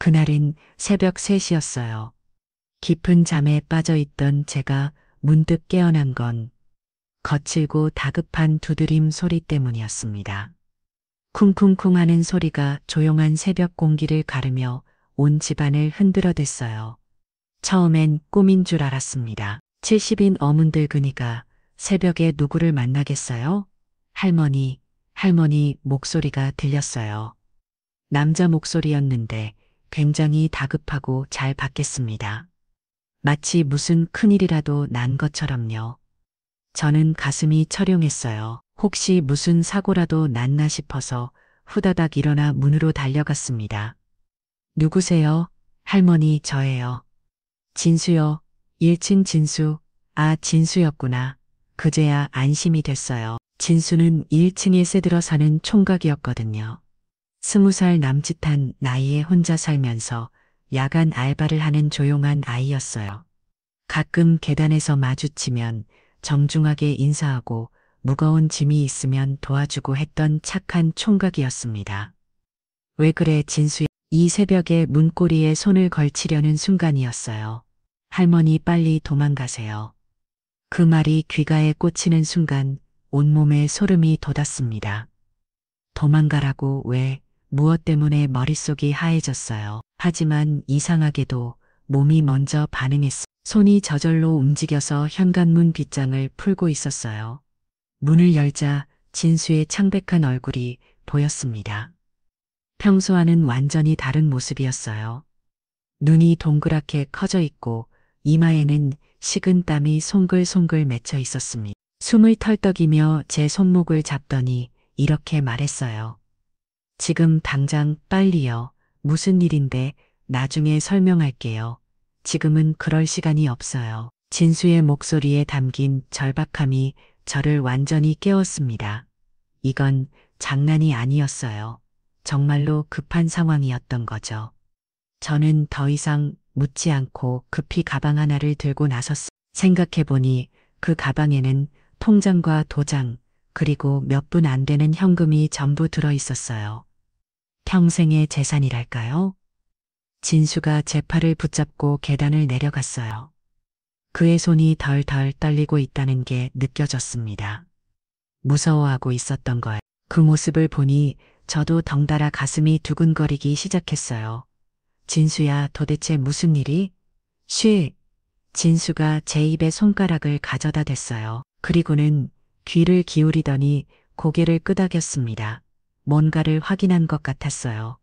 그날은 새벽 3시였어요. 깊은 잠에 빠져 있던 제가 문득 깨어난 건 거칠고 다급한 두드림 소리 때문이었습니다. 쿵쿵쿵 하는 소리가 조용한 새벽 공기를 가르며 온 집안을 흔들어댔어요. 처음엔 꿈인 줄 알았습니다. 70인 어문들 그니가 새벽에 누구를 만나겠어요? 할머니 목소리가 들렸어요. 남자 목소리였는데 굉장히 다급하고 잘 받겠습니다. 마치 무슨 큰일이라도 난 것처럼요. 저는 가슴이 철용했어요. 혹시 무슨 사고라도 났나 싶어서 후다닥 일어나 문으로 달려갔습니다. 누구세요? 할머니, 저예요. 진수요. 1층 진수. 아, 진수였구나. 그제야 안심이 됐어요. 진수는 1층에 새들어 사는 총각이었거든요. 20살 남짓한 나이에 혼자 살면서 야간 알바를 하는 조용한 아이였어요. 가끔 계단에서 마주치면 정중하게 인사하고 무거운 짐이 있으면 도와주고 했던 착한 총각이었습니다. 왜 그래, 진수야? 이 새벽에 문고리에 손을 걸치려는 순간이었어요. 할머니, 빨리 도망가세요. 그 말이 귀가에 꽂히는 순간 온몸에 소름이 돋았습니다. 도망가라고? 왜? 무엇 때문에? 머릿속이 하얘졌어요. 하지만 이상하게도 몸이 먼저 반응했어. 손이 저절로 움직여서 현관문 빗장을 풀고 있었어요. 문을 열자 진수의 창백한 얼굴이 보였습니다. 평소와는 완전히 다른 모습이었어요. 눈이 동그랗게 커져 있고 이마에는 식은 땀이 송글송글 맺혀 있었습니다. 숨을 털떡이며 제 손목을 잡더니 이렇게 말했어요. 지금 당장 빨리요. 무슨 일인데? 나중에 설명할게요. 지금은 그럴 시간이 없어요. 진수의 목소리에 담긴 절박함이 저를 완전히 깨웠습니다. 이건 장난이 아니었어요. 정말로 급한 상황이었던 거죠. 저는 더 이상 묻지 않고 급히 가방 하나를 들고 나섰습니다. 생각해보니 그 가방에는 통장과 도장, 그리고 몇 푼 안 되는 현금이 전부 들어 있었어요. 평생의 재산이랄까요? 진수가 제 팔을 붙잡고 계단을 내려갔어요. 그의 손이 덜덜 떨리고 있다는 게 느껴졌습니다. 무서워하고 있었던 거예요. 그 모습을 보니 저도 덩달아 가슴이 두근거리기 시작했어요. 진수야, 도대체 무슨 일이? 쉬! 진수가 제 입에 손가락을 가져다 댔어요. 그리고는 귀를 기울이더니 고개를 끄덕였습니다. 뭔가를 확인한 것 같았어요.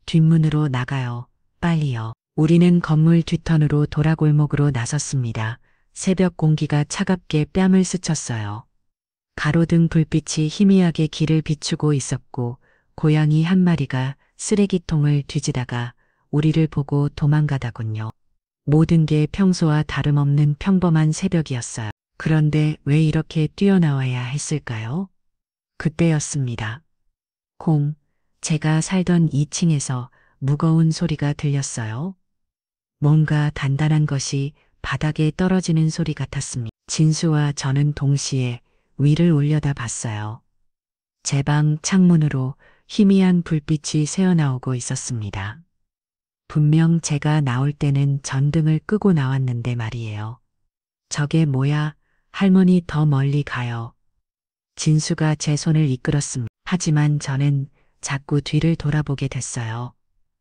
뒷문으로 나가요. 빨리요. 우리는 건물 뒤편으로 돌아골목으로 나섰습니다. 새벽 공기가 차갑게 뺨을 스쳤어요. 가로등 불빛이 희미하게 길을 비추고 있었고 고양이 한 마리가 쓰레기통을 뒤지다가 우리를 보고 도망가다군요. 모든 게 평소와 다름없는 평범한 새벽이었어요. 그런데 왜 이렇게 뛰어나와야 했을까요? 그때였습니다. 제가 살던 2층에서 무거운 소리가 들렸어요. 뭔가 단단한 것이 바닥에 떨어지는 소리 같았습니다. 진수와 저는 동시에 위를 올려다 봤어요. 제 방 창문으로 희미한 불빛이 새어나오고 있었습니다. 분명 제가 나올 때는 전등을 끄고 나왔는데 말이에요. 저게 뭐야? 할머니, 더 멀리 가요. 진수가 제 손을 이끌었습니다. 하지만 저는 자꾸 뒤를 돌아보게 됐어요.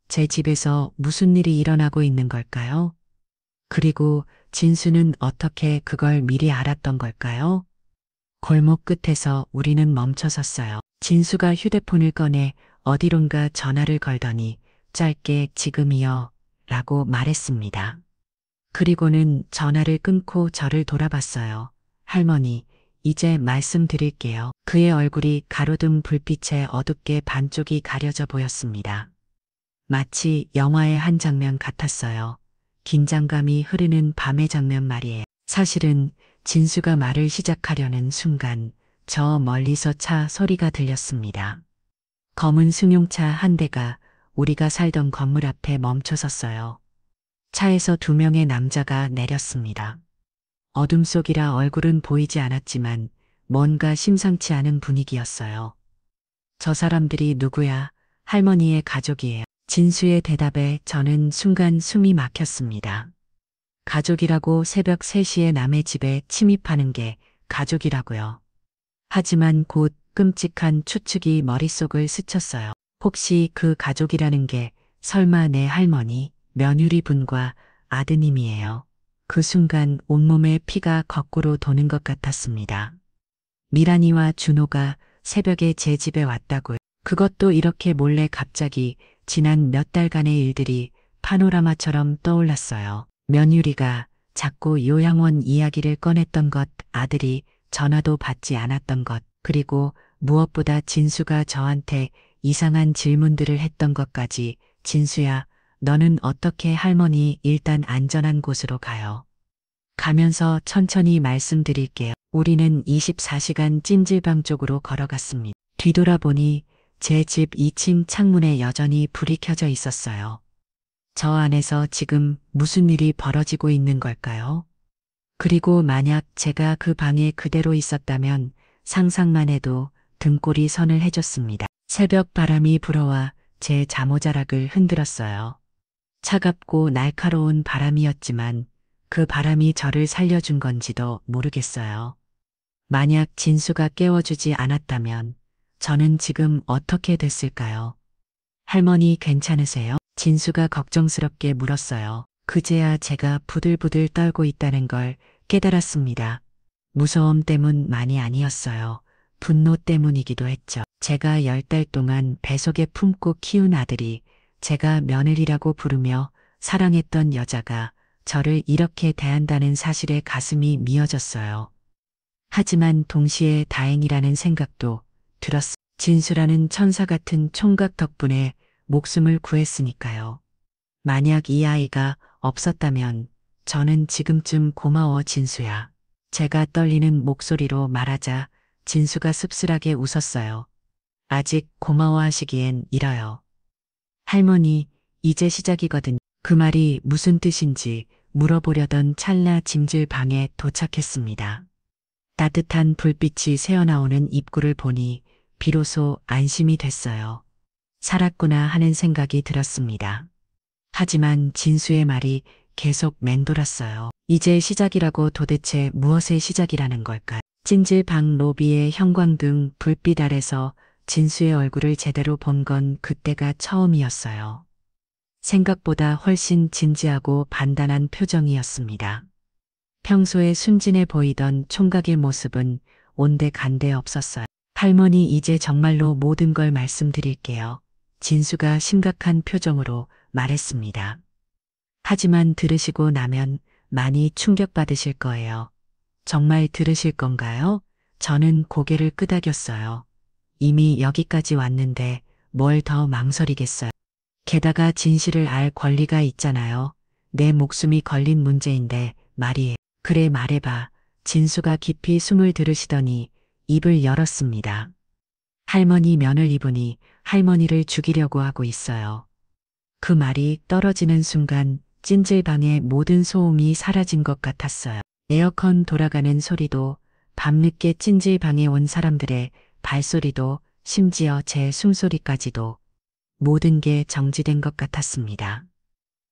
제 집에서 무슨 일이 일어나고 있는 걸까요? 그리고 진수는 어떻게 그걸 미리 알았던 걸까요? 골목 끝에서 우리는 멈춰섰어요. 진수가 휴대폰을 꺼내 어디론가 전화를 걸더니 짧게 지금이요 라고 말했습니다. 그리고는 전화를 끊고 저를 돌아봤어요. 할머니, 이제 말씀드릴게요. 그의 얼굴이 가로등 불빛에 어둡게 반쪽이 가려져 보였습니다. 마치 영화의 한 장면 같았어요. 긴장감이 흐르는 밤의 장면 말이에요. 사실은 진수가 말을 시작하려는 순간 저 멀리서 차 소리가 들렸습니다. 검은 승용차 한 대가 우리가 살던 건물 앞에 멈춰섰어요. 차에서 2명의 남자가 내렸습니다. 어둠 속이라 얼굴은 보이지 않았지만 뭔가 심상치 않은 분위기였어요. 저 사람들이 누구야? 할머니의 가족이에요. 진수의 대답에 저는 순간 숨이 막혔습니다. 가족이라고 새벽 3시에 남의 집에 침입하는 게 가족이라고요. 하지만 곧 끔찍한 추측이 머릿속을 스쳤어요. 혹시 그 가족이라는 게 설마 내 할머니, 며느리 분과 아드님이에요. 그 순간 온몸에 피가 거꾸로 도는 것 같았습니다. 미란이와 준호가 새벽에 제 집에 왔다고요. 그것도 이렇게 몰래 갑자기 지난 몇 달간의 일들이 파노라마처럼 떠올랐어요. 며느리가 자꾸 요양원 이야기를 꺼냈던 것, 아들이 전화도 받지 않았던 것, 그리고 무엇보다 진수가 저한테 이상한 질문들을 했던 것까지. 진수야, 너는 어떻게 할머니 일단 안전한 곳으로 가요. 가면서 천천히 말씀드릴게요. 우리는 24시간 찜질방 쪽으로 걸어갔습니다. 뒤돌아보니 제 집 2층 창문에 여전히 불이 켜져 있었어요. 저 안에서 지금 무슨 일이 벌어지고 있는 걸까요? 그리고 만약 제가 그 방에 그대로 있었다면 상상만 해도 등골이 선을 해줬습니다. 새벽 바람이 불어와 제 잠오자락을 흔들었어요. 차갑고 날카로운 바람이었지만 그 바람이 저를 살려준 건지도 모르겠어요. 만약 진수가 깨워주지 않았다면 저는 지금 어떻게 됐을까요? 할머니 괜찮으세요? 진수가 걱정스럽게 물었어요. 그제야 제가 부들부들 떨고 있다는 걸 깨달았습니다. 무서움 때문만이 아니었어요. 분노 때문이기도 했죠. 제가 10달 동안 뱃속에 품고 키운 아들이 제가 며느리라고 부르며 사랑했던 여자가 저를 이렇게 대한다는 사실에 가슴이 미어졌어요. 하지만 동시에 다행이라는 생각도 들었어요. 진수라는 천사 같은 총각 덕분에 목숨을 구했으니까요. 만약 이 아이가 없었다면 저는 지금쯤 고마워 진수야. 제가 떨리는 목소리로 말하자 진수가 씁쓸하게 웃었어요. 아직 고마워하시기엔 이러요. 할머니, 이제 시작이거든. 그 말이 무슨 뜻인지 물어보려던 찰나 찜질방에 도착했습니다. 따뜻한 불빛이 새어나오는 입구를 보니 비로소 안심이 됐어요. 살았구나 하는 생각이 들었습니다. 하지만 진수의 말이 계속 맴돌았어요. 이제 시작이라고 도대체 무엇의 시작이라는 걸까요? 찜질방 로비의 형광등 불빛 아래서 진수의 얼굴을 제대로 본 건 그때가 처음이었어요. 생각보다 훨씬 진지하고 단단한 표정이었습니다. 평소에 순진해 보이던 총각의 모습은 온데간데 없었어요. 할머니 이제 정말로 모든 걸 말씀드릴게요. 진수가 심각한 표정으로 말했습니다. 하지만 들으시고 나면 많이 충격받으실 거예요. 정말 들으실 건가요? 저는 고개를 끄덕였어요. 이미 여기까지 왔는데 뭘 더 망설이겠어요. 게다가 진실을 알 권리가 있잖아요. 내 목숨이 걸린 문제인데 말이에요. 그래 말해봐. 진수가 깊이 숨을 들으시더니 입을 열었습니다. 할머니 면을 입으니 할머니를 죽이려고 하고 있어요. 그 말이 떨어지는 순간 찜질방의 모든 소음이 사라진 것 같았어요. 에어컨 돌아가는 소리도 밤늦게 찜질방에 온 사람들의 발소리도 심지어 제 숨소리까지도 모든 게 정지된 것 같았습니다.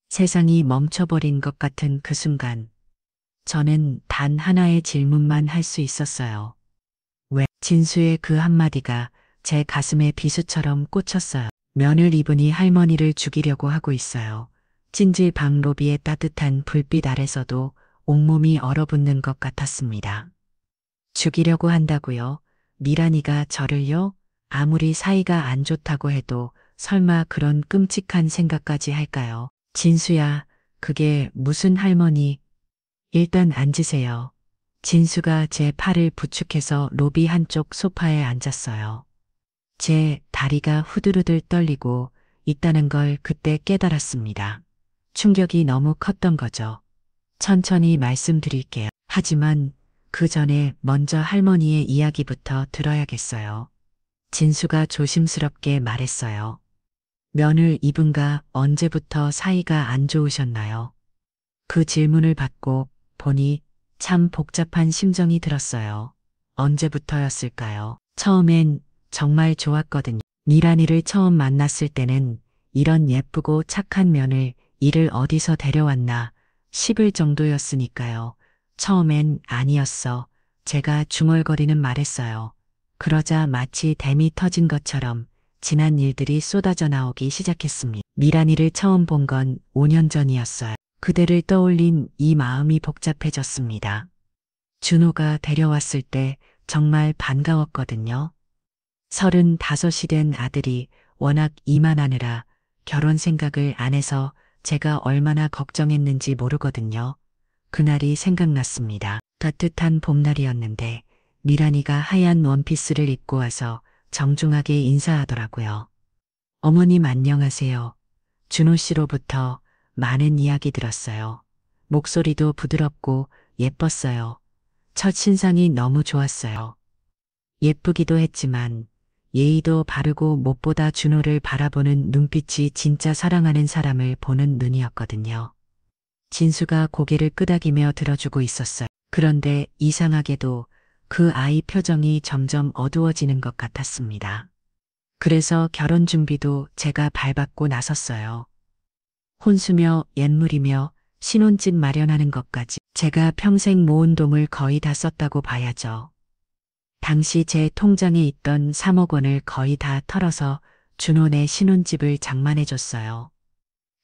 세상이 멈춰버린 것 같은 그 순간 저는 단 하나의 질문만 할 수 있었어요. 왜? 진수의 그 한마디가 제 가슴에 비수처럼 꽂혔어요. 면을 입으니 할머니를 죽이려고 하고 있어요. 찜질방 로비의 따뜻한 불빛 아래서도 온몸이 얼어붙는 것 같았습니다. 죽이려고 한다고요? 미란이가 저를요? 아무리 사이가 안 좋다고 해도 설마 그런 끔찍한 생각까지 할까요? 진수야, 그게 무슨 할머니? 일단 앉으세요. 진수가 제 팔을 부축해서 로비 한쪽 소파에 앉았어요. 제 다리가 후들후들 떨리고 있다는 걸 그때 깨달았습니다. 충격이 너무 컸던 거죠. 천천히 말씀드릴게요. 하지만 그 전에 먼저 할머니의 이야기부터 들어야겠어요. 진수가 조심스럽게 말했어요. 면을 입은가 언제부터 사이가 안 좋으셨나요? 그 질문을 받고 보니 참 복잡한 심정이 들었어요. 언제부터였을까요? 처음엔 정말 좋았거든요. 미란이를 처음 만났을 때는 이런 예쁘고 착한 며느리 이를 어디서 데려왔나 싶을 정도였으니까요. 처음엔 아니었어. 제가 중얼거리는 말했어요. 그러자 마치 댐이 터진 것처럼 지난 일들이 쏟아져 나오기 시작했습니다. 미란이를 처음 본 건 5년 전이었어요. 그대를 떠올린 이 마음이 복잡해졌습니다. 준호가 데려왔을 때 정말 반가웠거든요. 35이 된 아들이 워낙 이만하느라 결혼 생각을 안 해서 제가 얼마나 걱정했는지 모르거든요. 그날이 생각났습니다. 따뜻한 봄날이었는데 미란이가 하얀 원피스를 입고 와서 정중하게 인사하더라고요. 어머님 안녕하세요. 준호 씨로부터 많은 이야기 들었어요. 목소리도 부드럽고 예뻤어요. 첫 신상이 너무 좋았어요. 예쁘기도 했지만 예의도 바르고 무엇보다 준호를 바라보는 눈빛이 진짜 사랑하는 사람을 보는 눈이었거든요. 진수가 고개를 끄덕이며 들어주고 있었어요. 그런데 이상하게도 그 아이 표정이 점점 어두워지는 것 같았습니다. 그래서 결혼 준비도 제가 발벗고 나섰어요. 혼수며 옛물이며 신혼집 마련하는 것까지 제가 평생 모은 돈을 거의 다 썼다고 봐야죠. 당시 제 통장에 있던 3억 원을 거의 다 털어서 준호네 신혼집을 장만해줬어요.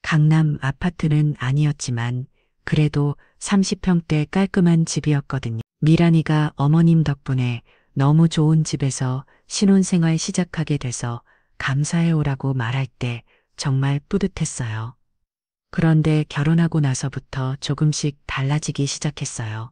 강남 아파트는 아니었지만 그래도 30평대 깔끔한 집이었거든요. 미란이가 어머님 덕분에 너무 좋은 집에서 신혼생활 시작하게 돼서 감사해오라고 말할 때 정말 뿌듯했어요. 그런데 결혼하고 나서부터 조금씩 달라지기 시작했어요.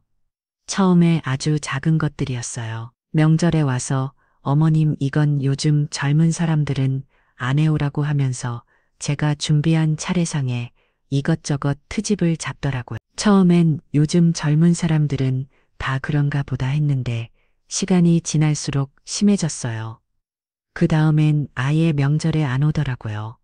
처음에 아주 작은 것들이었어요. 명절에 와서 어머님 이건 요즘 젊은 사람들은 안 해오라고 하면서 제가 준비한 차례상에 이것저것 트집을 잡더라고요. 처음엔 요즘 젊은 사람들은 다 그런가 보다 했는데 시간이 지날수록 심해졌어요. 그 다음엔 아예 명절에 안 오더라고요.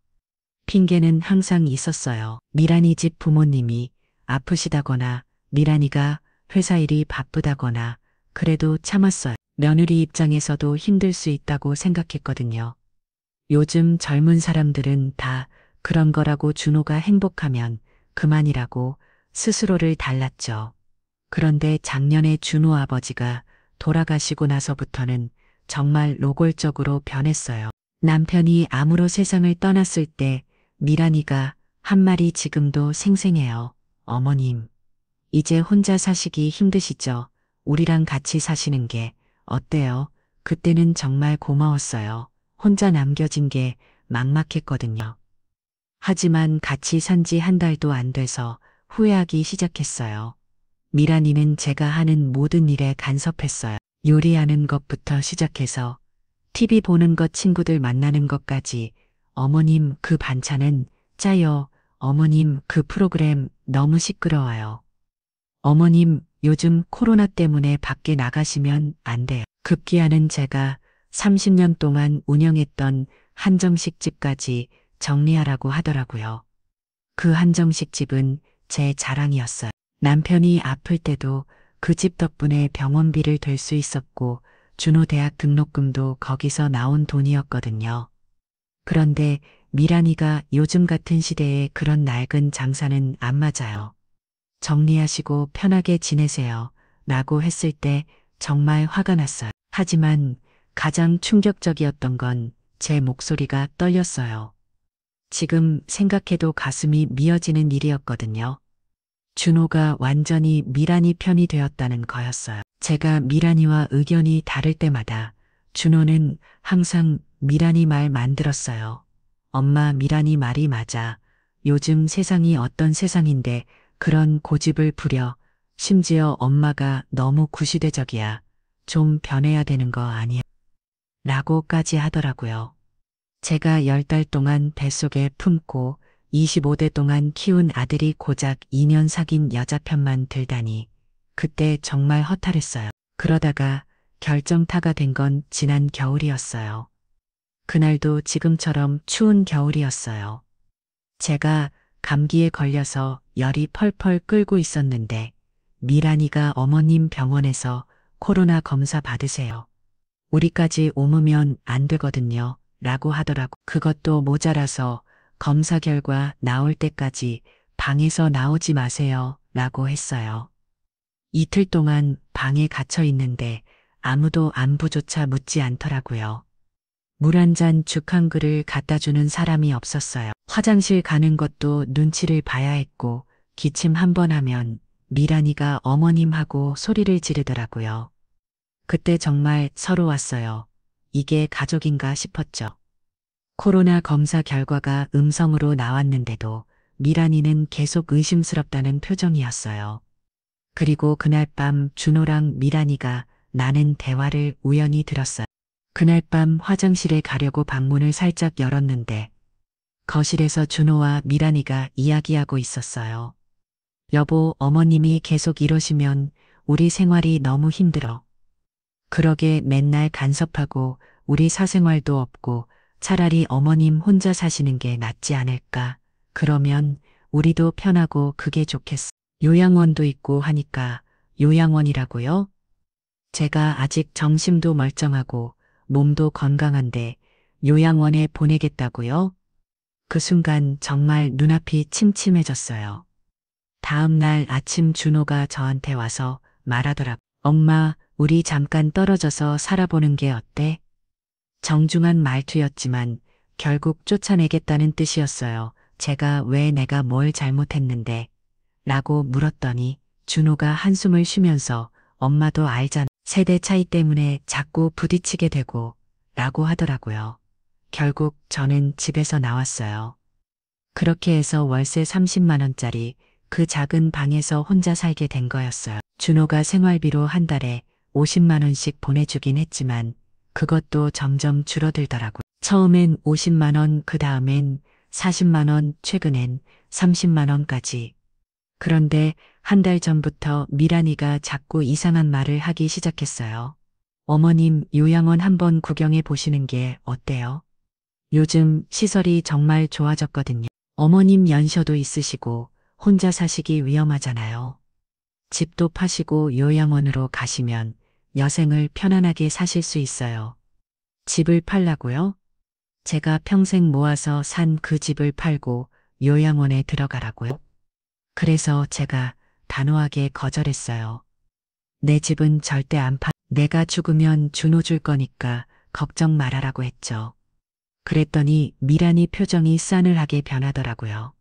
핑계는 항상 있었어요. 미란이 집 부모님이 아프시다거나 미란이가 회사 일이 바쁘다거나 그래도 참았어요. 며느리 입장에서도 힘들 수 있다고 생각했거든요. 요즘 젊은 사람들은 다 그런 거라고 준호가 행복하면 그만이라고 스스로를 달랐죠. 그런데 작년에 준호 아버지가 돌아가시고 나서부터는 정말 노골적으로 변했어요. 남편이 암으로 세상을 떠났을 때 미란이가 한 말이 지금도 생생해요. 어머님, 이제 혼자 사시기 힘드시죠? 우리랑 같이 사시는 게 어때요? 그때는 정말 고마웠어요. 혼자 남겨진 게 막막했거든요. 하지만 같이 산지 한 달도 안 돼서 후회하기 시작했어요. 미란이는 제가 하는 모든 일에 간섭했어요. 요리하는 것부터 시작해서 TV 보는 것, 친구들 만나는 것까지. 어머님 그 반찬은 짜요. 어머님 그 프로그램 너무 시끄러워요. 어머님 요즘 코로나 때문에 밖에 나가시면 안 돼요. 급기야는 제가 30년 동안 운영했던 한정식집까지 정리하라고 하더라고요. 그 한정식집은 제 자랑이었어요. 남편이 아플 때도 그 집 덕분에 병원비를 댈 수 있었고 준호 대학 등록금도 거기서 나온 돈이었거든요. 그런데 미란이가 요즘 같은 시대에 그런 낡은 장사는 안 맞아요. 정리하시고 편하게 지내세요. 라고 했을 때 정말 화가 났어요. 하지만 가장 충격적이었던 건 제 목소리가 떨렸어요. 지금 생각해도 가슴이 미어지는 일이었거든요. 준호가 완전히 미란이 편이 되었다는 거였어요. 제가 미란이와 의견이 다를 때마다 준호는 항상 미란이 말 만들었어요. 엄마 미란이 말이 맞아. 요즘 세상이 어떤 세상인데 그런 고집을 부려. 심지어 엄마가 너무 구시대적이야. 좀 변해야 되는 거 아니야? 라고까지 하더라고요. 제가 10달 동안 뱃속에 품고 25대 동안 키운 아들이 고작 2년 사귄 여자 편만 들다니 그때 정말 허탈했어요. 그러다가 결정타가 된 건 지난 겨울이었어요. 그날도 지금처럼 추운 겨울이었어요. 제가 감기에 걸려서 열이 펄펄 끓고 있었는데 미란이가 어머님 병원에서 코로나 검사 받으세요. 우리까지 옮으면 안 되거든요. 라고 하더라고. 그것도 모자라서 검사 결과 나올 때까지 방에서 나오지 마세요. 라고 했어요. 이틀 동안 방에 갇혀 있는데 아무도 안부조차 묻지 않더라고요. 물 한 잔, 죽 한 그릇 갖다 주는 사람이 없었어요. 화장실 가는 것도 눈치를 봐야 했고 기침 한 번 하면 미란이가 어머님 하고 소리를 지르더라고요. 그때 정말 서러웠어요. 이게 가족인가 싶었죠. 코로나 검사 결과가 음성으로 나왔는데도 미란이는 계속 의심스럽다는 표정이었어요. 그리고 그날 밤 준호랑 미란이가 나눈 대화를 우연히 들었어요. 그날 밤 화장실에 가려고 방문을 살짝 열었는데 거실에서 준호와 미란이가 이야기하고 있었어요. 여보, 어머님이 계속 이러시면 우리 생활이 너무 힘들어. 그러게 맨날 간섭하고 우리 사생활도 없고 차라리 어머님 혼자 사시는 게 낫지 않을까. 그러면 우리도 편하고 그게 좋겠어. 요양원도 있고 하니까. 요양원이라고요? 제가 아직 정신도 멀쩡하고 몸도 건강한데 요양원에 보내겠다고요? 그 순간 정말 눈앞이 침침해졌어요. 다음 날 아침 준호가 저한테 와서 말하더라고요. 엄마, 우리 잠깐 떨어져서 살아보는 게 어때? 정중한 말투였지만 결국 쫓아내겠다는 뜻이었어요. 제가 왜 내가 뭘 잘못했는데? 라고 물었더니 준호가 한숨을 쉬면서 엄마도 알잖아. 세대 차이 때문에 자꾸 부딪히게 되고 라고 하더라고요. 결국 저는 집에서 나왔어요. 그렇게 해서 월세 30만 원짜리 그 작은 방에서 혼자 살게 된 거였어요. 준호가 생활비로 한 달에 50만 원씩 보내주긴 했지만 그것도 점점 줄어들더라고요. 처음엔 50만 원, 그 다음엔 40만 원, 최근엔 30만 원까지. 그런데 한 달 전부터 미란이가 자꾸 이상한 말을 하기 시작했어요. 어머님, 요양원 한번 구경해 보시는 게 어때요? 요즘 시설이 정말 좋아졌거든요. 어머님 연셔도 있으시고 혼자 사시기 위험하잖아요. 집도 파시고 요양원으로 가시면 여생을 편안하게 사실 수 있어요. 집을 팔라고요? 제가 평생 모아서 산 그 집을 팔고 요양원에 들어가라고요? 그래서 제가 단호하게 거절했어요. 내 집은 절대 안 파. 내가 죽으면 준호 줄 거니까 걱정 말아라고 했죠. 그랬더니 미란이 표정이 싸늘하게 변하더라고요.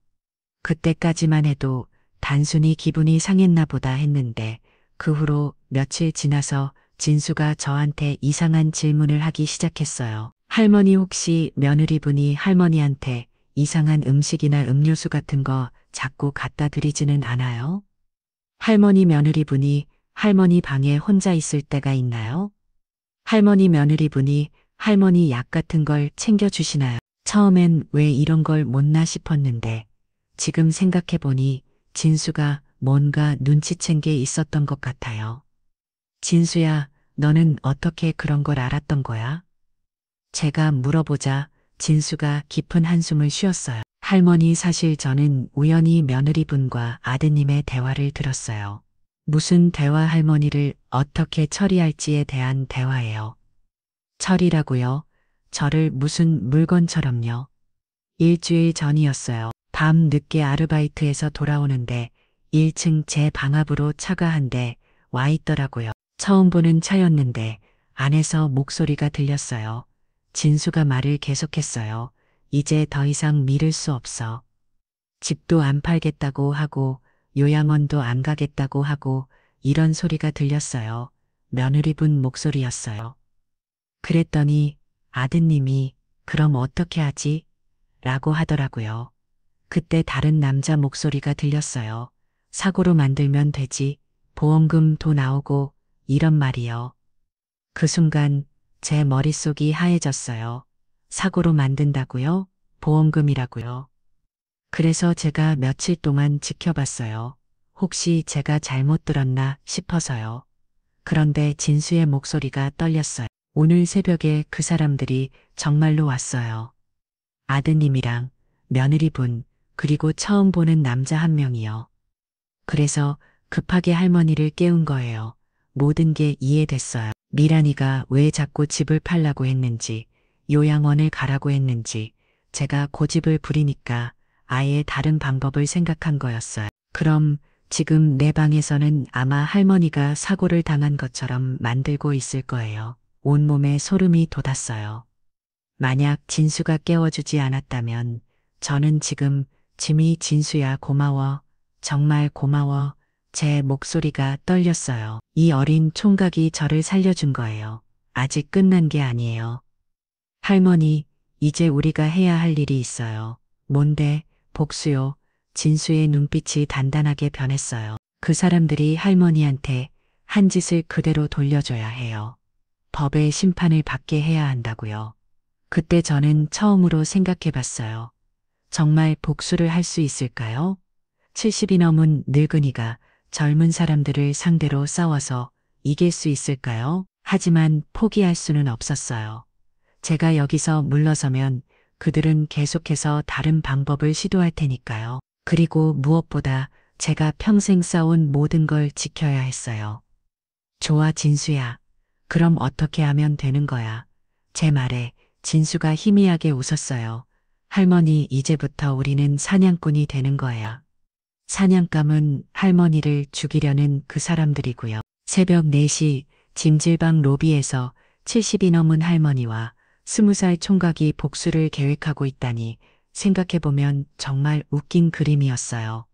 그때까지만 해도 단순히 기분이 상했나 보다 했는데 그 후로 며칠 지나서 진수가 저한테 이상한 질문을 하기 시작했어요. 할머니 혹시 며느리분이 할머니한테 이상한 음식이나 음료수 같은 거 자꾸 갖다 드리지는 않아요? 할머니 며느리분이 할머니 방에 혼자 있을 때가 있나요? 할머니 며느리분이 할머니 약 같은 걸 챙겨주시나요? 처음엔 왜 이런 걸 묻나 싶었는데 지금 생각해보니 진수가 뭔가 눈치챈 게 있었던 것 같아요. 진수야, 너는 어떻게 그런 걸 알았던 거야? 제가 물어보자 진수가 깊은 한숨을 쉬었어요. 할머니, 사실 저는 우연히 며느리분과 아드님의 대화를 들었어요. 무슨 대화, 할머니를 어떻게 처리할지에 대한 대화예요. 처리라고요? 저를 무슨 물건처럼요? 일주일 전이었어요. 밤 늦게 아르바이트에서 돌아오는데 1층 제 방 앞으로 차가 한 대 와 있더라고요. 처음 보는 차였는데 안에서 목소리가 들렸어요. 진수가 말을 계속했어요. 이제 더 이상 미룰 수 없어. 집도 안 팔겠다고 하고 요양원도 안 가겠다고 하고 이런 소리가 들렸어요. 며느리분 목소리였어요. 그랬더니 아드님이 그럼 어떻게 하지? 라고 하더라고요. 그때 다른 남자 목소리가 들렸어요. 사고로 만들면 되지. 보험금 도 나오고 이런 말이요. 그 순간 제 머릿속이 하얘졌어요. 사고로 만든다고요? 보험금이라고요? 그래서 제가 며칠 동안 지켜봤어요. 혹시 제가 잘못 들었나 싶어서요. 그런데 진수의 목소리가 떨렸어요. 오늘 새벽에 그 사람들이 정말로 왔어요. 아드님이랑 며느리분, 그리고 처음 보는 남자 한 명이요. 그래서 급하게 할머니를 깨운 거예요. 모든 게 이해됐어요. 미란이가 왜 자꾸 집을 팔라고 했는지, 요양원을 가라고 했는지, 제가 고집을 부리니까 아예 다른 방법을 생각한 거였어요. 그럼 지금 내 방에서는 아마 할머니가 사고를 당한 것처럼 만들고 있을 거예요. 온몸에 소름이 돋았어요. 만약 진수가 깨워주지 않았다면 저는 지금 짐이 진수야 고마워. 정말 고마워. 제 목소리가 떨렸어요. 이 어린 총각이 저를 살려준 거예요. 아직 끝난 게 아니에요. 할머니, 이제 우리가 해야 할 일이 있어요. 뭔데? 복수요. 진수의 눈빛이 단단하게 변했어요. 그 사람들이 할머니한테 한 짓을 그대로 돌려줘야 해요. 법의 심판을 받게 해야 한다고요. 그때 저는 처음으로 생각해 봤어요. 정말 복수를 할 수 있을까요? 70이 넘은 늙은이가 젊은 사람들을 상대로 싸워서 이길 수 있을까요? 하지만 포기할 수는 없었어요. 제가 여기서 물러서면 그들은 계속해서 다른 방법을 시도할 테니까요. 그리고 무엇보다 제가 평생 쌓아온 모든 걸 지켜야 했어요. 좋아, 진수야. 그럼 어떻게 하면 되는 거야? 제 말에 진수가 희미하게 웃었어요. 할머니, 이제부터 우리는 사냥꾼이 되는 거야. 사냥감은 할머니를 죽이려는 그 사람들이고요. 새벽 4시 짐질방 로비에서 70이 넘은 할머니와 20살 총각이 복수를 계획하고 있다니 생각해보면 정말 웃긴 그림이었어요.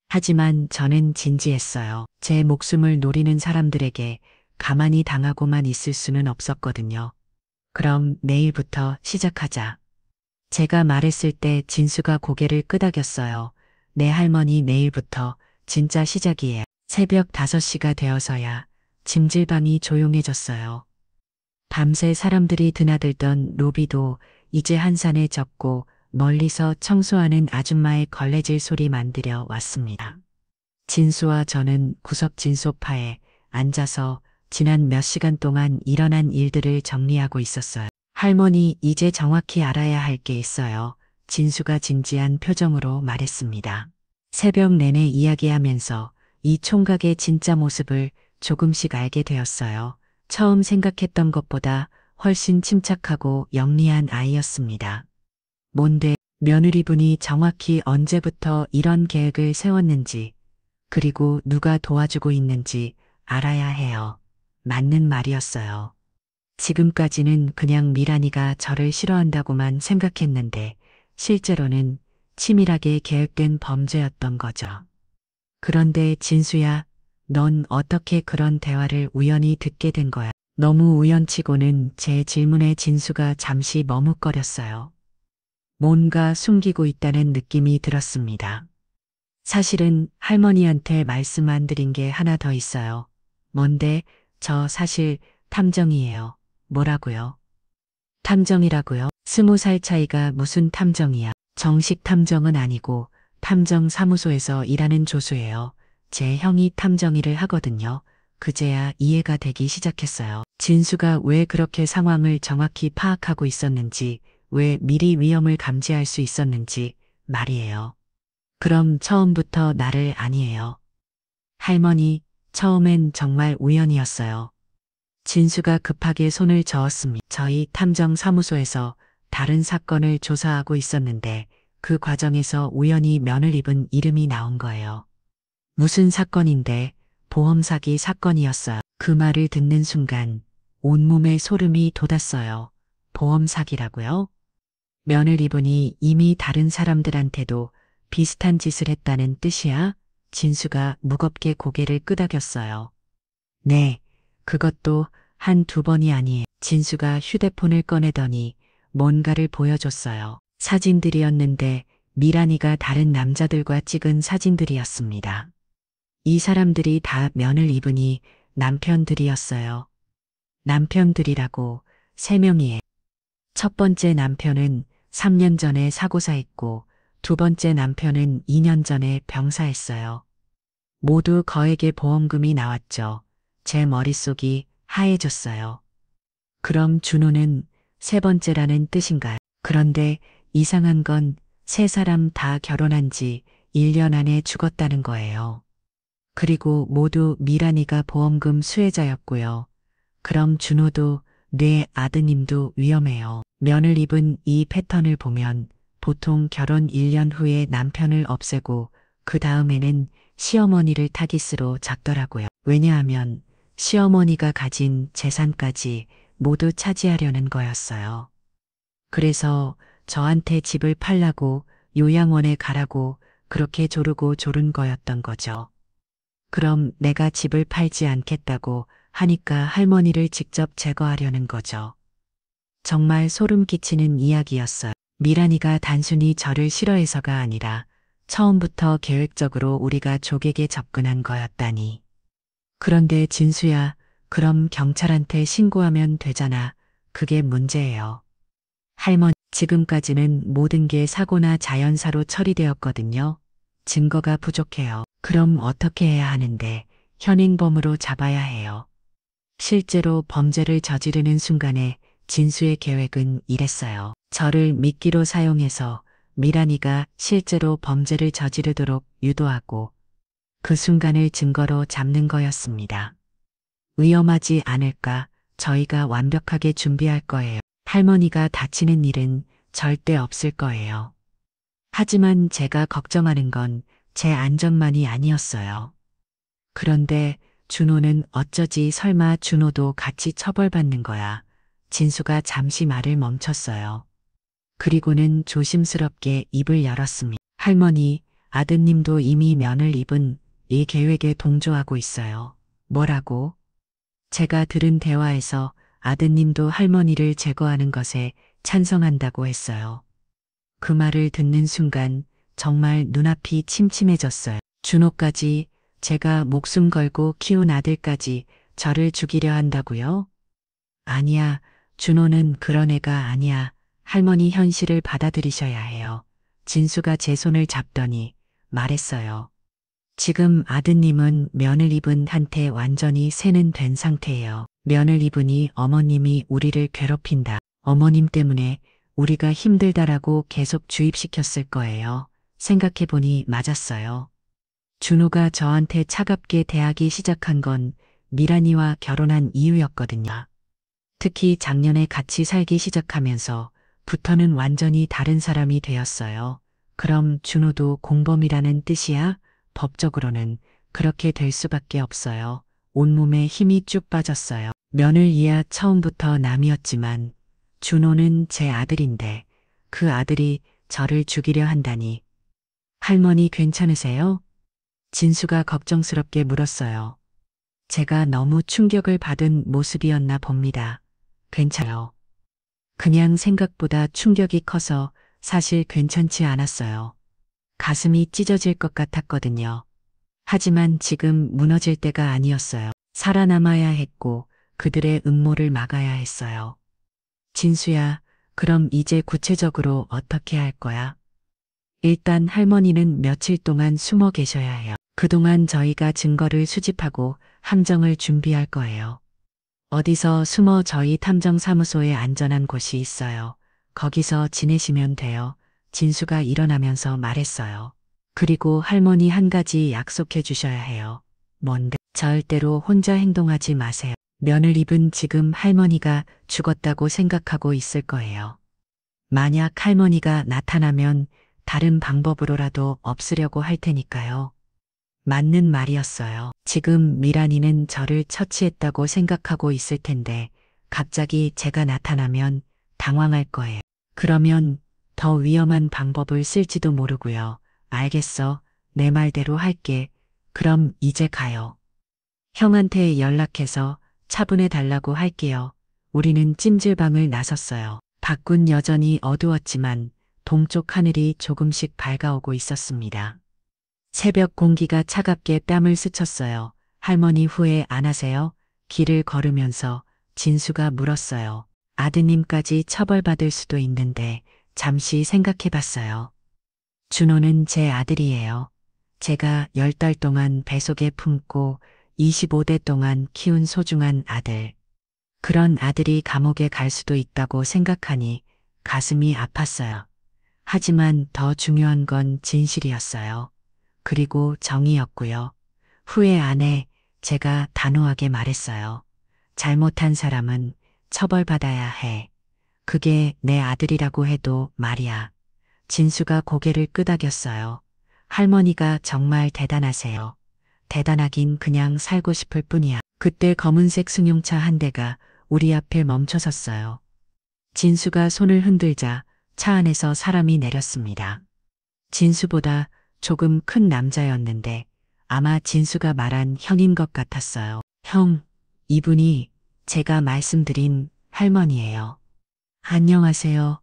하지만 저는 진지했어요. 제 목숨을 노리는 사람들에게 가만히 당하고만 있을 수는 없었거든요. 그럼 내일부터 시작하자. 제가 말했을 때 진수가 고개를 끄덕였어요. 네, 할머니, 내일부터 진짜 시작이에요. 새벽 5시가 되어서야 짐질방이 조용해졌어요. 밤새 사람들이 드나들던 로비도 이제 한산에 젖고 멀리서 청소하는 아줌마의 걸레질 소리만 들려왔습니다. 진수와 저는 구석진 소파에 앉아서 지난 몇 시간 동안 일어난 일들을 정리하고 있었어요. 할머니, 이제 정확히 알아야 할 게 있어요. 진수가 진지한 표정으로 말했습니다. 새벽 내내 이야기하면서 이 총각의 진짜 모습을 조금씩 알게 되었어요. 처음 생각했던 것보다 훨씬 침착하고 영리한 아이였습니다. 뭔데? 며느리분이 정확히 언제부터 이런 계획을 세웠는지, 그리고 누가 도와주고 있는지 알아야 해요. 맞는 말이었어요. 지금까지는 그냥 미란이가 저를 싫어한다고만 생각했는데 실제로는 치밀하게 계획된 범죄였던 거죠. 그런데 진수야, 넌 어떻게 그런 대화를 우연히 듣게 된 거야? 너무 우연치고는 제 질문에 진수가 잠시 머뭇거렸어요. 뭔가 숨기고 있다는 느낌이 들었습니다. 사실은 할머니한테 말씀 안 드린 게 하나 더 있어요. 뭔데? 저 사실 탐정이에요. 뭐라고요? 탐정이라고요? 20살 차이가 무슨 탐정이야? 정식 탐정은 아니고 탐정 사무소에서 일하는 조수예요. 제 형이 탐정 일을 하거든요. 그제야 이해가 되기 시작했어요. 진수가 왜 그렇게 상황을 정확히 파악하고 있었는지, 왜 미리 위험을 감지할 수 있었는지 말이에요. 그럼 처음부터 나를 아니에요. 할머니, 처음엔 정말 우연이었어요. 진수가 급하게 손을 저었습니다. 저희 탐정 사무소에서 다른 사건을 조사하고 있었는데 그 과정에서 우연히 면을 입은 이름이 나온 거예요. 무슨 사건인데? 보험 사기 사건이었어요. 그 말을 듣는 순간 온몸에 소름이 돋았어요. 보험 사기라고요? 면을 입으니 이미 다른 사람들한테도 비슷한 짓을 했다는 뜻이야? 진수가 무겁게 고개를 끄덕였어요. 네, 그것도 한두 번이 아니에요. 진수가 휴대폰을 꺼내더니 뭔가를 보여줬어요. 사진들이었는데 미란이가 다른 남자들과 찍은 사진들이었습니다. 이 사람들이 다 면을 입으니 남편들이었어요. 남편들이라고 3명이에요. 첫 번째 남편은 3년 전에 사고사했고 두 번째 남편은 2년 전에 병사했어요. 모두 거액의 보험금이 나왔죠. 제 머릿속이 하얘졌어요. 그럼 준호는 세 번째라는 뜻인가요? 그런데 이상한 건 세 사람 다 결혼한 지 1년 안에 죽었다는 거예요. 그리고 모두 미란이가 보험금 수혜자였고요. 그럼 준호도 뇌 아드님도 위험해요. 면을 입은 이 패턴을 보면 보통 결혼 1년 후에 남편을 없애고 그 다음에는 시어머니를 타깃으로 잡더라고요. 왜냐하면 시어머니가 가진 재산까지 모두 차지하려는 거였어요. 그래서 저한테 집을 팔라고 요양원에 가라고 그렇게 조르고 조른 거였던 거죠. 그럼 내가 집을 팔지 않겠다고 하니까 할머니를 직접 제거하려는 거죠. 정말 소름 끼치는 이야기였어요. 미란이가 단순히 저를 싫어해서가 아니라 처음부터 계획적으로 우리가 조객에 접근한 거였다니. 그런데 진수야, 그럼 경찰한테 신고하면 되잖아. 그게 문제예요. 할머니, 지금까지는 모든 게 사고나 자연사로 처리되었거든요. 증거가 부족해요. 그럼 어떻게 해야 하는데 현행범으로 잡아야 해요. 실제로 범죄를 저지르는 순간에 진수의 계획은 이랬어요. 저를 미끼로 사용해서 미란이가 실제로 범죄를 저지르도록 유도하고 그 순간을 증거로 잡는 거였습니다. 위험하지 않을까? 저희가 완벽하게 준비할 거예요. 할머니가 다치는 일은 절대 없을 거예요. 하지만 제가 걱정하는 건 제 안전만이 아니었어요. 그런데 준호는 어쩌지 설마 준호도 같이 처벌받는 거야. 진수가 잠시 말을 멈췄어요. 그리고는 조심스럽게 입을 열었습니다. 할머니, 아드님도 이미 면을 입은 이 계획에 동조하고 있어요. 뭐라고? 제가 들은 대화에서 아드님도 할머니를 제거하는 것에 찬성한다고 했어요. 그 말을 듣는 순간 정말 눈앞이 침침해졌어요. 준호까지, 제가 목숨 걸고 키운 아들까지 저를 죽이려 한다고요? 아니야, 준호는 그런 애가 아니야. 할머니 현실을 받아들이셔야 해요. 진수가 제 손을 잡더니 말했어요. 지금 아드님은 면을 입은 한테 완전히 새는 된 상태예요. 면을 입으니 어머님이 우리를 괴롭힌다. 어머님 때문에 우리가 힘들다라고 계속 주입시켰을 거예요. 생각해보니 맞았어요. 준호가 저한테 차갑게 대하기 시작한 건 미란이와 결혼한 이유였거든요. 특히 작년에 같이 살기 시작하면서부터는 완전히 다른 사람이 되었어요. 그럼 준호도 공범이라는 뜻이야? 법적으로는 그렇게 될 수밖에 없어요. 온몸에 힘이 쭉 빠졌어요. 면을 이야 처음부터 남이었지만 준호는 제 아들인데 그 아들이 저를 죽이려 한다니. 할머니 괜찮으세요? 진수가 걱정스럽게 물었어요. 제가 너무 충격을 받은 모습이었나 봅니다. 괜찮아요. 그냥 생각보다 충격이 커서 사실 괜찮지 않았어요. 가슴이 찢어질 것 같았거든요. 하지만 지금 무너질 때가 아니었어요. 살아남아야 했고 그들의 음모를 막아야 했어요. 진수야, 그럼 이제 구체적으로 어떻게 할 거야? 일단 할머니는 며칠 동안 숨어 계셔야 해요. 그동안 저희가 증거를 수집하고 함정을 준비할 거예요. 어디서 숨어 저희 탐정사무소에 안전한 곳이 있어요. 거기서 지내시면 돼요. 진수가 일어나면서 말했어요. 그리고 할머니 한 가지 약속해 주셔야 해요. 뭔데? 절대로 혼자 행동하지 마세요. 면을 입은 지금 할머니가 죽었다고 생각하고 있을 거예요. 만약 할머니가 나타나면 다른 방법으로라도 없으려고 할 테니까요. 맞는 말이었어요. 지금 미란이는 저를 처치했다고 생각하고 있을 텐데 갑자기 제가 나타나면 당황할 거예요. 그러면 더 위험한 방법을 쓸지도 모르고요. 알겠어. 내 말대로 할게. 그럼 이제 가요. 형한테 연락해서 차분해 달라고 할게요. 우리는 찜질방을 나섰어요. 밖은 여전히 어두웠지만 동쪽 하늘이 조금씩 밝아오고 있었습니다. 새벽 공기가 차갑게 뺨을 스쳤어요. 할머니 후회 안 하세요? 길을 걸으면서 진수가 물었어요. 아드님까지 처벌받을 수도 있는데 잠시 생각해봤어요. 준호는 제 아들이에요. 제가 10달 동안 뱃속에 품고 25대 동안 키운 소중한 아들. 그런 아들이 감옥에 갈 수도 있다고 생각하니 가슴이 아팠어요. 하지만 더 중요한 건 진실이었어요. 그리고 정의였고요. 후회 안 해. 제가 단호하게 말했어요. 잘못한 사람은 처벌받아야 해. 그게 내 아들이라고 해도 말이야. 진수가 고개를 끄덕였어요. 할머니가 정말 대단하세요. 대단하긴 그냥 살고 싶을 뿐이야. 그때 검은색 승용차 한 대가 우리 앞에 멈춰섰어요. 진수가 손을 흔들자 차 안에서 사람이 내렸습니다. 진수보다 조금 큰 남자였는데 아마 진수가 말한 형인 것 같았어요. 형, 이분이 제가 말씀드린 할머니예요. 안녕하세요.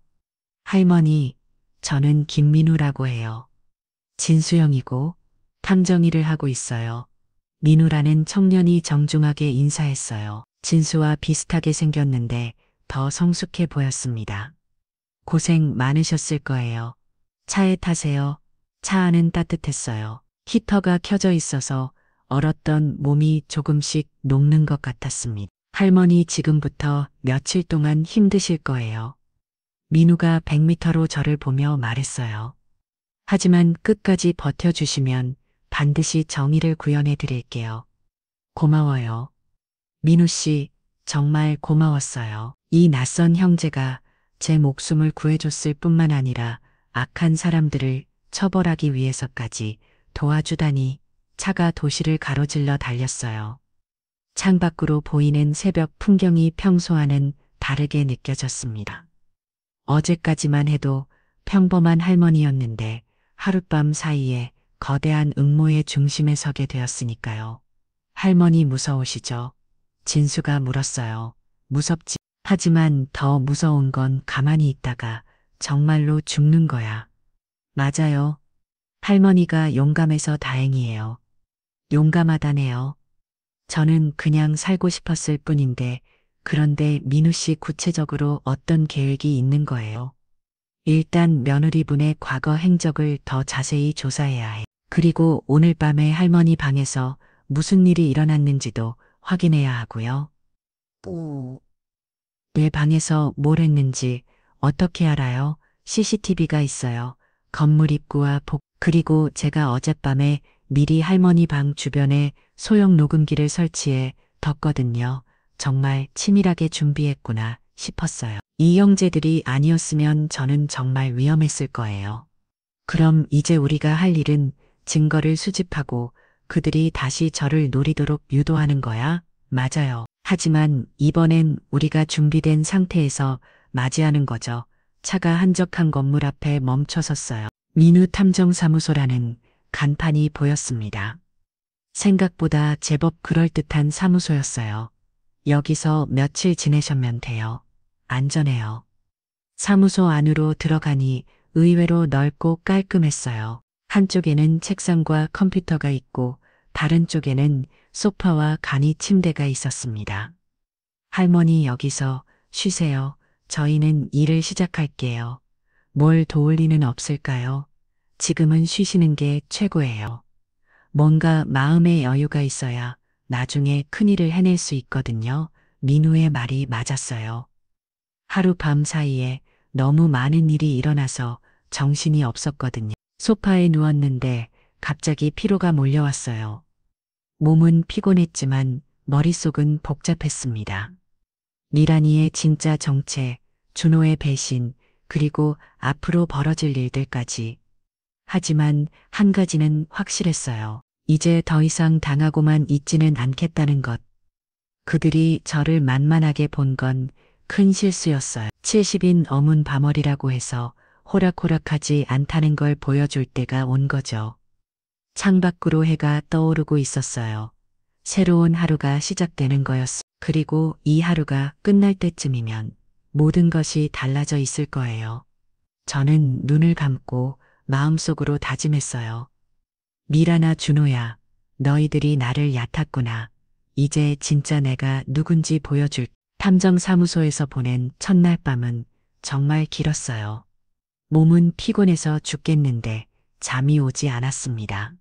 할머니, 저는 김민우라고 해요. 진수형이고 탐정 일을 하고 있어요. 민우라는 청년이 정중하게 인사했어요. 진수와 비슷하게 생겼는데 더 성숙해 보였습니다. 고생 많으셨을 거예요. 차에 타세요. 차 안은 따뜻했어요. 히터가 켜져 있어서 얼었던 몸이 조금씩 녹는 것 같았습니다. 할머니 지금부터 며칠 동안 힘드실 거예요. 민우가 100m로 저를 보며 말했어요. 하지만 끝까지 버텨주시면 반드시 정의를 구현해 드릴게요. 고마워요. 민우 씨, 정말 고마웠어요. 이 낯선 형제가 제 목숨을 구해줬을 뿐만 아니라 악한 사람들을 처벌하기 위해서까지 도와주다니. 차가 도시를 가로질러 달렸어요. 창밖으로 보이는 새벽 풍경이 평소와는 다르게 느껴졌습니다. 어제까지만 해도 평범한 할머니였는데 하룻밤 사이에 거대한 음모의 중심에 서게 되었으니까요. 할머니 무서우시죠? 진수가 물었어요. 무섭지. 하지만 더 무서운 건 가만히 있다가 정말로 죽는 거야. 맞아요. 할머니가 용감해서 다행이에요. 용감하다네요. 저는 그냥 살고 싶었을 뿐인데, 그런데 민우 씨 구체적으로 어떤 계획이 있는 거예요? 일단 며느리분의 과거 행적을 더 자세히 조사해야 해. 그리고 오늘 밤에 할머니 방에서 무슨 일이 일어났는지도 확인해야 하고요. 내 방에서 뭘 했는지 어떻게 알아요? CCTV가 있어요. 건물 입구와 그리고 제가 어젯밤에 미리 할머니 방 주변에 소형 녹음기를 설치해 뒀거든요. 정말 치밀하게 준비했구나 싶었어요. 이 형제들이 아니었으면 저는 정말 위험했을 거예요. 그럼 이제 우리가 할 일은 증거를 수집하고 그들이 다시 저를 노리도록 유도하는 거야? 맞아요. 하지만 이번엔 우리가 준비된 상태에서 맞이하는 거죠. 차가 한적한 건물 앞에 멈춰 섰어요. 민우 탐정사무소라는 간판이 보였습니다. 생각보다 제법 그럴듯한 사무소였어요. 여기서 며칠 지내셨면 돼요. 안전해요. 사무소 안으로 들어가니 의외로 넓고 깔끔했어요. 한쪽에는 책상과 컴퓨터가 있고 다른 쪽에는 소파와 간이 침대가 있었습니다. 할머니 여기서 쉬세요. 저희는 일을 시작할게요. 뭘 도울 리는 없을까요? 지금은 쉬시는 게 최고예요. 뭔가 마음의 여유가 있어야 나중에 큰일을 해낼 수 있거든요. 민우의 말이 맞았어요. 하루 밤 사이에 너무 많은 일이 일어나서 정신이 없었거든요. 소파에 누웠는데 갑자기 피로가 몰려왔어요. 몸은 피곤했지만 머릿속은 복잡했습니다. 미란이의 진짜 정체, 준호의 배신, 그리고 앞으로 벌어질 일들까지. 하지만 한 가지는 확실했어요. 이제 더 이상 당하고만 있지는 않겠다는 것. 그들이 저를 만만하게 본 건 큰 실수였어요. 70인 어문 바머리라고 해서 호락호락하지 않다는 걸 보여줄 때가 온 거죠. 창밖으로 해가 떠오르고 있었어요. 새로운 하루가 시작되는 거였어. 그리고 이 하루가 끝날 때쯤이면 모든 것이 달라져 있을 거예요. 저는 눈을 감고 마음속으로 다짐했어요. 미라나 준호야, 너희들이 나를 얕았구나. 이제 진짜 내가 누군지 보여줄. 탐정사무소에서 보낸 첫날 밤은 정말 길었어요. 몸은 피곤해서 죽겠는데 잠이 오지 않았습니다.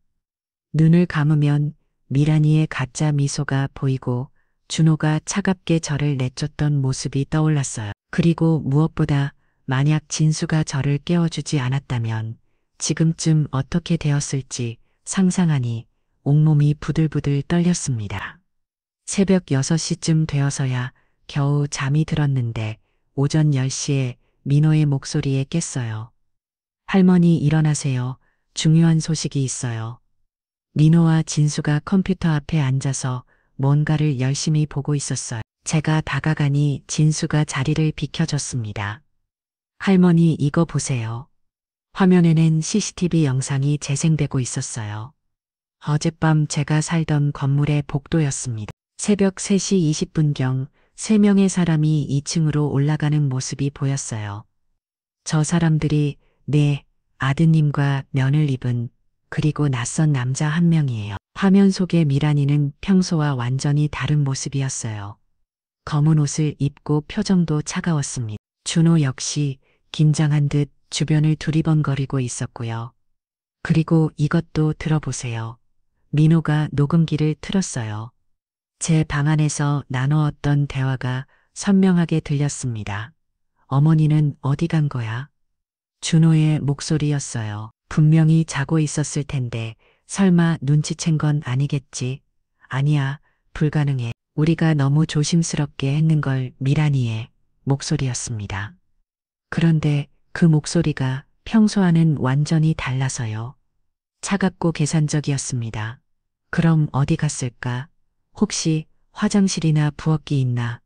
눈을 감으면 미란이의 가짜 미소가 보이고 준호가 차갑게 저를 내쫓던 모습이 떠올랐어요. 그리고 무엇보다 만약 진수가 저를 깨워주지 않았다면 지금쯤 어떻게 되었을지 상상하니 온몸이 부들부들 떨렸습니다. 새벽 6시쯤 되어서야 겨우 잠이 들었는데 오전 10시에 민호의 목소리에 깼어요. 할머니 일어나세요. 중요한 소식이 있어요. 민호와 진수가 컴퓨터 앞에 앉아서 뭔가를 열심히 보고 있었어요. 제가 다가가니 진수가 자리를 비켜줬습니다. 할머니 이거 보세요. 화면에는 CCTV 영상이 재생되고 있었어요. 어젯밤 제가 살던 건물의 복도였습니다. 새벽 3시 20분경 3명의 사람이 2층으로 올라가는 모습이 보였어요. 저 사람들이 내 아드님과 면을 입은 그리고 낯선 남자 한 명이에요. 화면 속의 미란이는 평소와 완전히 다른 모습이었어요. 검은 옷을 입고 표정도 차가웠습니다. 준호 역시 긴장한 듯 주변을 두리번거리고 있었고요. 그리고 이것도 들어보세요. 민호가 녹음기를 틀었어요. 제 방 안에서 나누었던 대화가 선명하게 들렸습니다. 어머니는 어디 간 거야? 준호의 목소리였어요. 분명히 자고 있었을 텐데 설마 눈치챈 건 아니겠지? 아니야, 불가능해. 우리가 너무 조심스럽게 했는 걸. 미란이의 목소리였습니다. 그런데 그 목소리가 평소와는 완전히 달라서요. 차갑고 계산적이었습니다. 그럼 어디 갔을까? 혹시 화장실이나 부엌이 있나?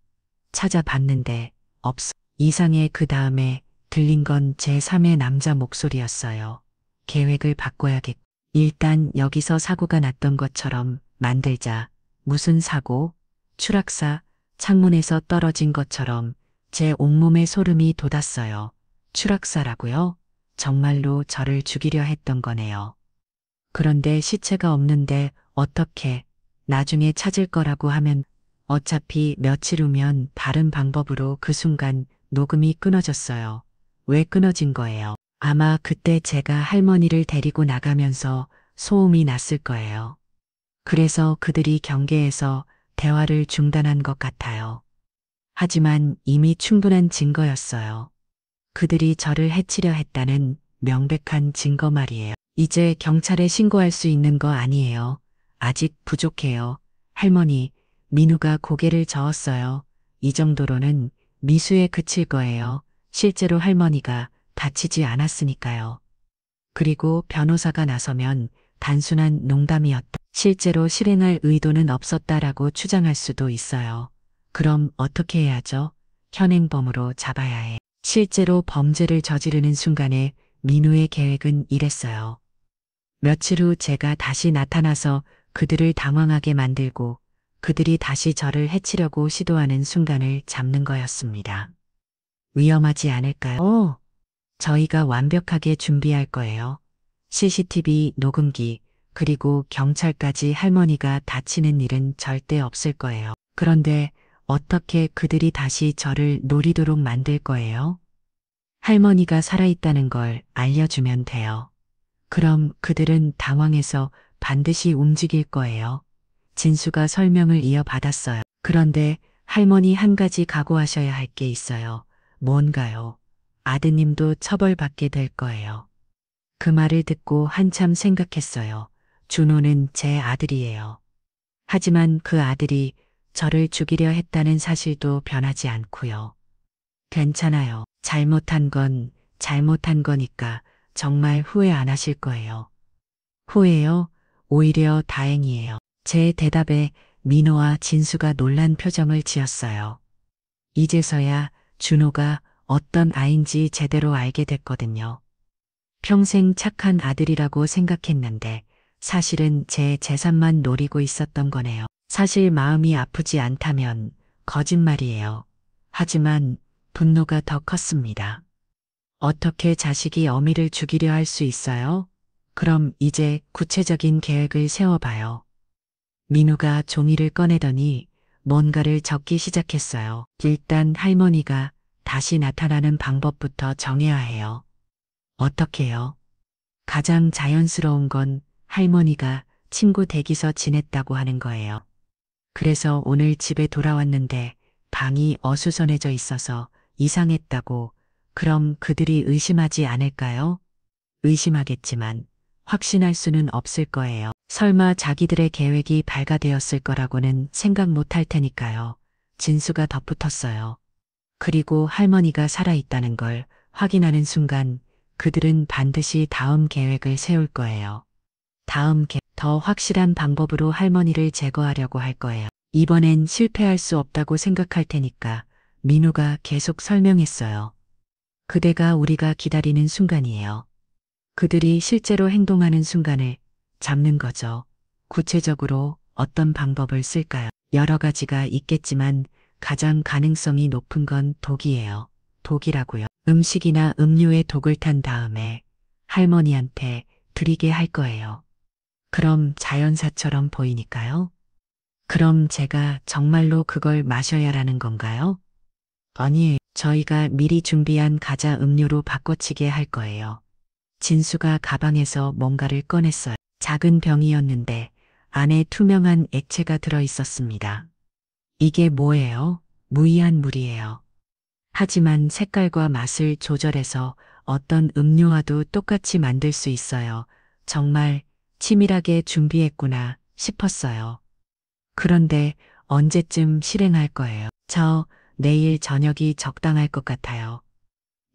찾아봤는데 없어. 이상해. 그 다음에 들린 건 제3의 남자 목소리였어요. 계획을 바꿔야겠. 일단 여기서 사고가 났던 것처럼 만들자. 무슨 사고? 추락사, 창문에서 떨어진 것처럼. 제 온몸에 소름이 돋았어요. 추락사라고요? 정말로 저를 죽이려 했던 거네요. 그런데 시체가 없는데 어떻게? 나중에 찾을 거라고 하면 어차피 며칠 후면 다른 방법으로. 그 순간 녹음이 끊어졌어요. 왜 끊어진 거예요? 아마 그때 제가 할머니를 데리고 나가면서 소음이 났을 거예요. 그래서 그들이 경계에서 대화를 중단한 것 같아요. 하지만 이미 충분한 증거였어요. 그들이 저를 해치려 했다는 명백한 증거 말이에요. 이제 경찰에 신고할 수 있는 거 아니에요. 아직 부족해요. 할머니, 민우가 고개를 저었어요. 이 정도로는 미수에 그칠 거예요. 실제로 할머니가 다치지 않았으니까요. 그리고 변호사가 나서면 단순한 농담이었다. 실제로 실행할 의도는 없었다라고 주장할 수도 있어요. 그럼 어떻게 해야죠? 현행범으로 잡아야 해. 실제로 범죄를 저지르는 순간에 민우의 계획은 이랬어요. 며칠 후 제가 다시 나타나서 그들을 당황하게 만들고 그들이 다시 저를 해치려고 시도하는 순간을 잡는 거였습니다. 위험하지 않을까요? 저희가 완벽하게 준비할 거예요. CCTV, 녹음기, 그리고 경찰까지. 할머니가 다치는 일은 절대 없을 거예요. 그런데 어떻게 그들이 다시 저를 노리도록 만들 거예요? 할머니가 살아있다는 걸 알려주면 돼요. 그럼 그들은 당황해서 반드시 움직일 거예요. 진수가 설명을 이어받았어요. 그런데 할머니 한 가지 각오하셔야 할 게 있어요. 뭔가요? 아드님도 처벌받게 될 거예요. 그 말을 듣고 한참 생각했어요. 준호는 제 아들이에요. 하지만 그 아들이 저를 죽이려 했다는 사실도 변하지 않고요. 괜찮아요. 잘못한 건 잘못한 거니까 정말 후회 안 하실 거예요. 후회요? 오히려 다행이에요. 제 대답에 민호와 진수가 놀란 표정을 지었어요. 이제서야 준호가 어떤 아인지 제대로 알게 됐거든요. 평생 착한 아들이라고 생각했는데 사실은 제 재산만 노리고 있었던 거네요. 사실 마음이 아프지 않다면 거짓말이에요. 하지만 분노가 더 컸습니다. 어떻게 자식이 어미를 죽이려 할 수 있어요? 그럼 이제 구체적인 계획을 세워봐요. 민우가 종이를 꺼내더니 뭔가를 적기 시작했어요. 일단 할머니가 다시 나타나는 방법부터 정해야 해요. 어떻게요? 가장 자연스러운 건 할머니가 친구 댁에서 지냈다고 하는 거예요. 그래서 오늘 집에 돌아왔는데 방이 어수선해져 있어서 이상했다고. 그럼 그들이 의심하지 않을까요? 의심하겠지만 확신할 수는 없을 거예요. 설마 자기들의 계획이 발가되었을 거라고는 생각 못할 테니까요. 진수가 덧붙었어요. 그리고 할머니가 살아있다는 걸 확인하는 순간 그들은 반드시 다음 계획을 세울 거예요. 더 확실한 방법으로 할머니를 제거하려고 할 거예요. 이번엔 실패할 수 없다고 생각할 테니까 민우가 계속 설명했어요. 그대가 우리가 기다리는 순간이에요. 그들이 실제로 행동하는 순간을 잡는 거죠. 구체적으로 어떤 방법을 쓸까요? 여러 가지가 있겠지만 가장 가능성이 높은 건 독이에요. 독이라고요. 음식이나 음료에 독을 탄 다음에 할머니한테 드리게 할 거예요. 그럼 자연사처럼 보이니까요. 그럼 제가 정말로 그걸 마셔야라는 건가요? 아니에요. 저희가 미리 준비한 가짜 음료로 바꿔치게 할 거예요. 진수가 가방에서 뭔가를 꺼냈어요. 작은 병이었는데 안에 투명한 액체가 들어 있었습니다. 이게 뭐예요? 무이한 물이에요. 하지만 색깔과 맛을 조절해서 어떤 음료와도 똑같이 만들 수 있어요. 정말 치밀하게 준비했구나 싶었어요. 그런데 언제쯤 실행할 거예요? 저 내일 저녁이 적당할 것 같아요.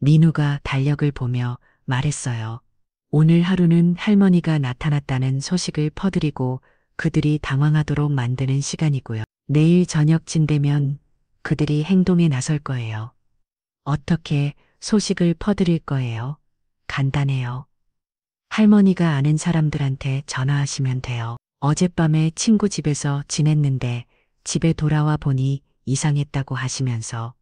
민우가 달력을 보며 말했어요. 오늘 하루는 할머니가 나타났다는 소식을 퍼뜨리고 그들이 당황하도록 만드는 시간이고요. 내일 저녁쯤 되면 그들이 행동에 나설 거예요. 어떻게 소식을 퍼뜨릴 거예요? 간단해요. 할머니가 아는 사람들한테 전화하시면 돼요. 어젯밤에 친구 집에서 지냈는데 집에 돌아와 보니 이상했다고 하시면서.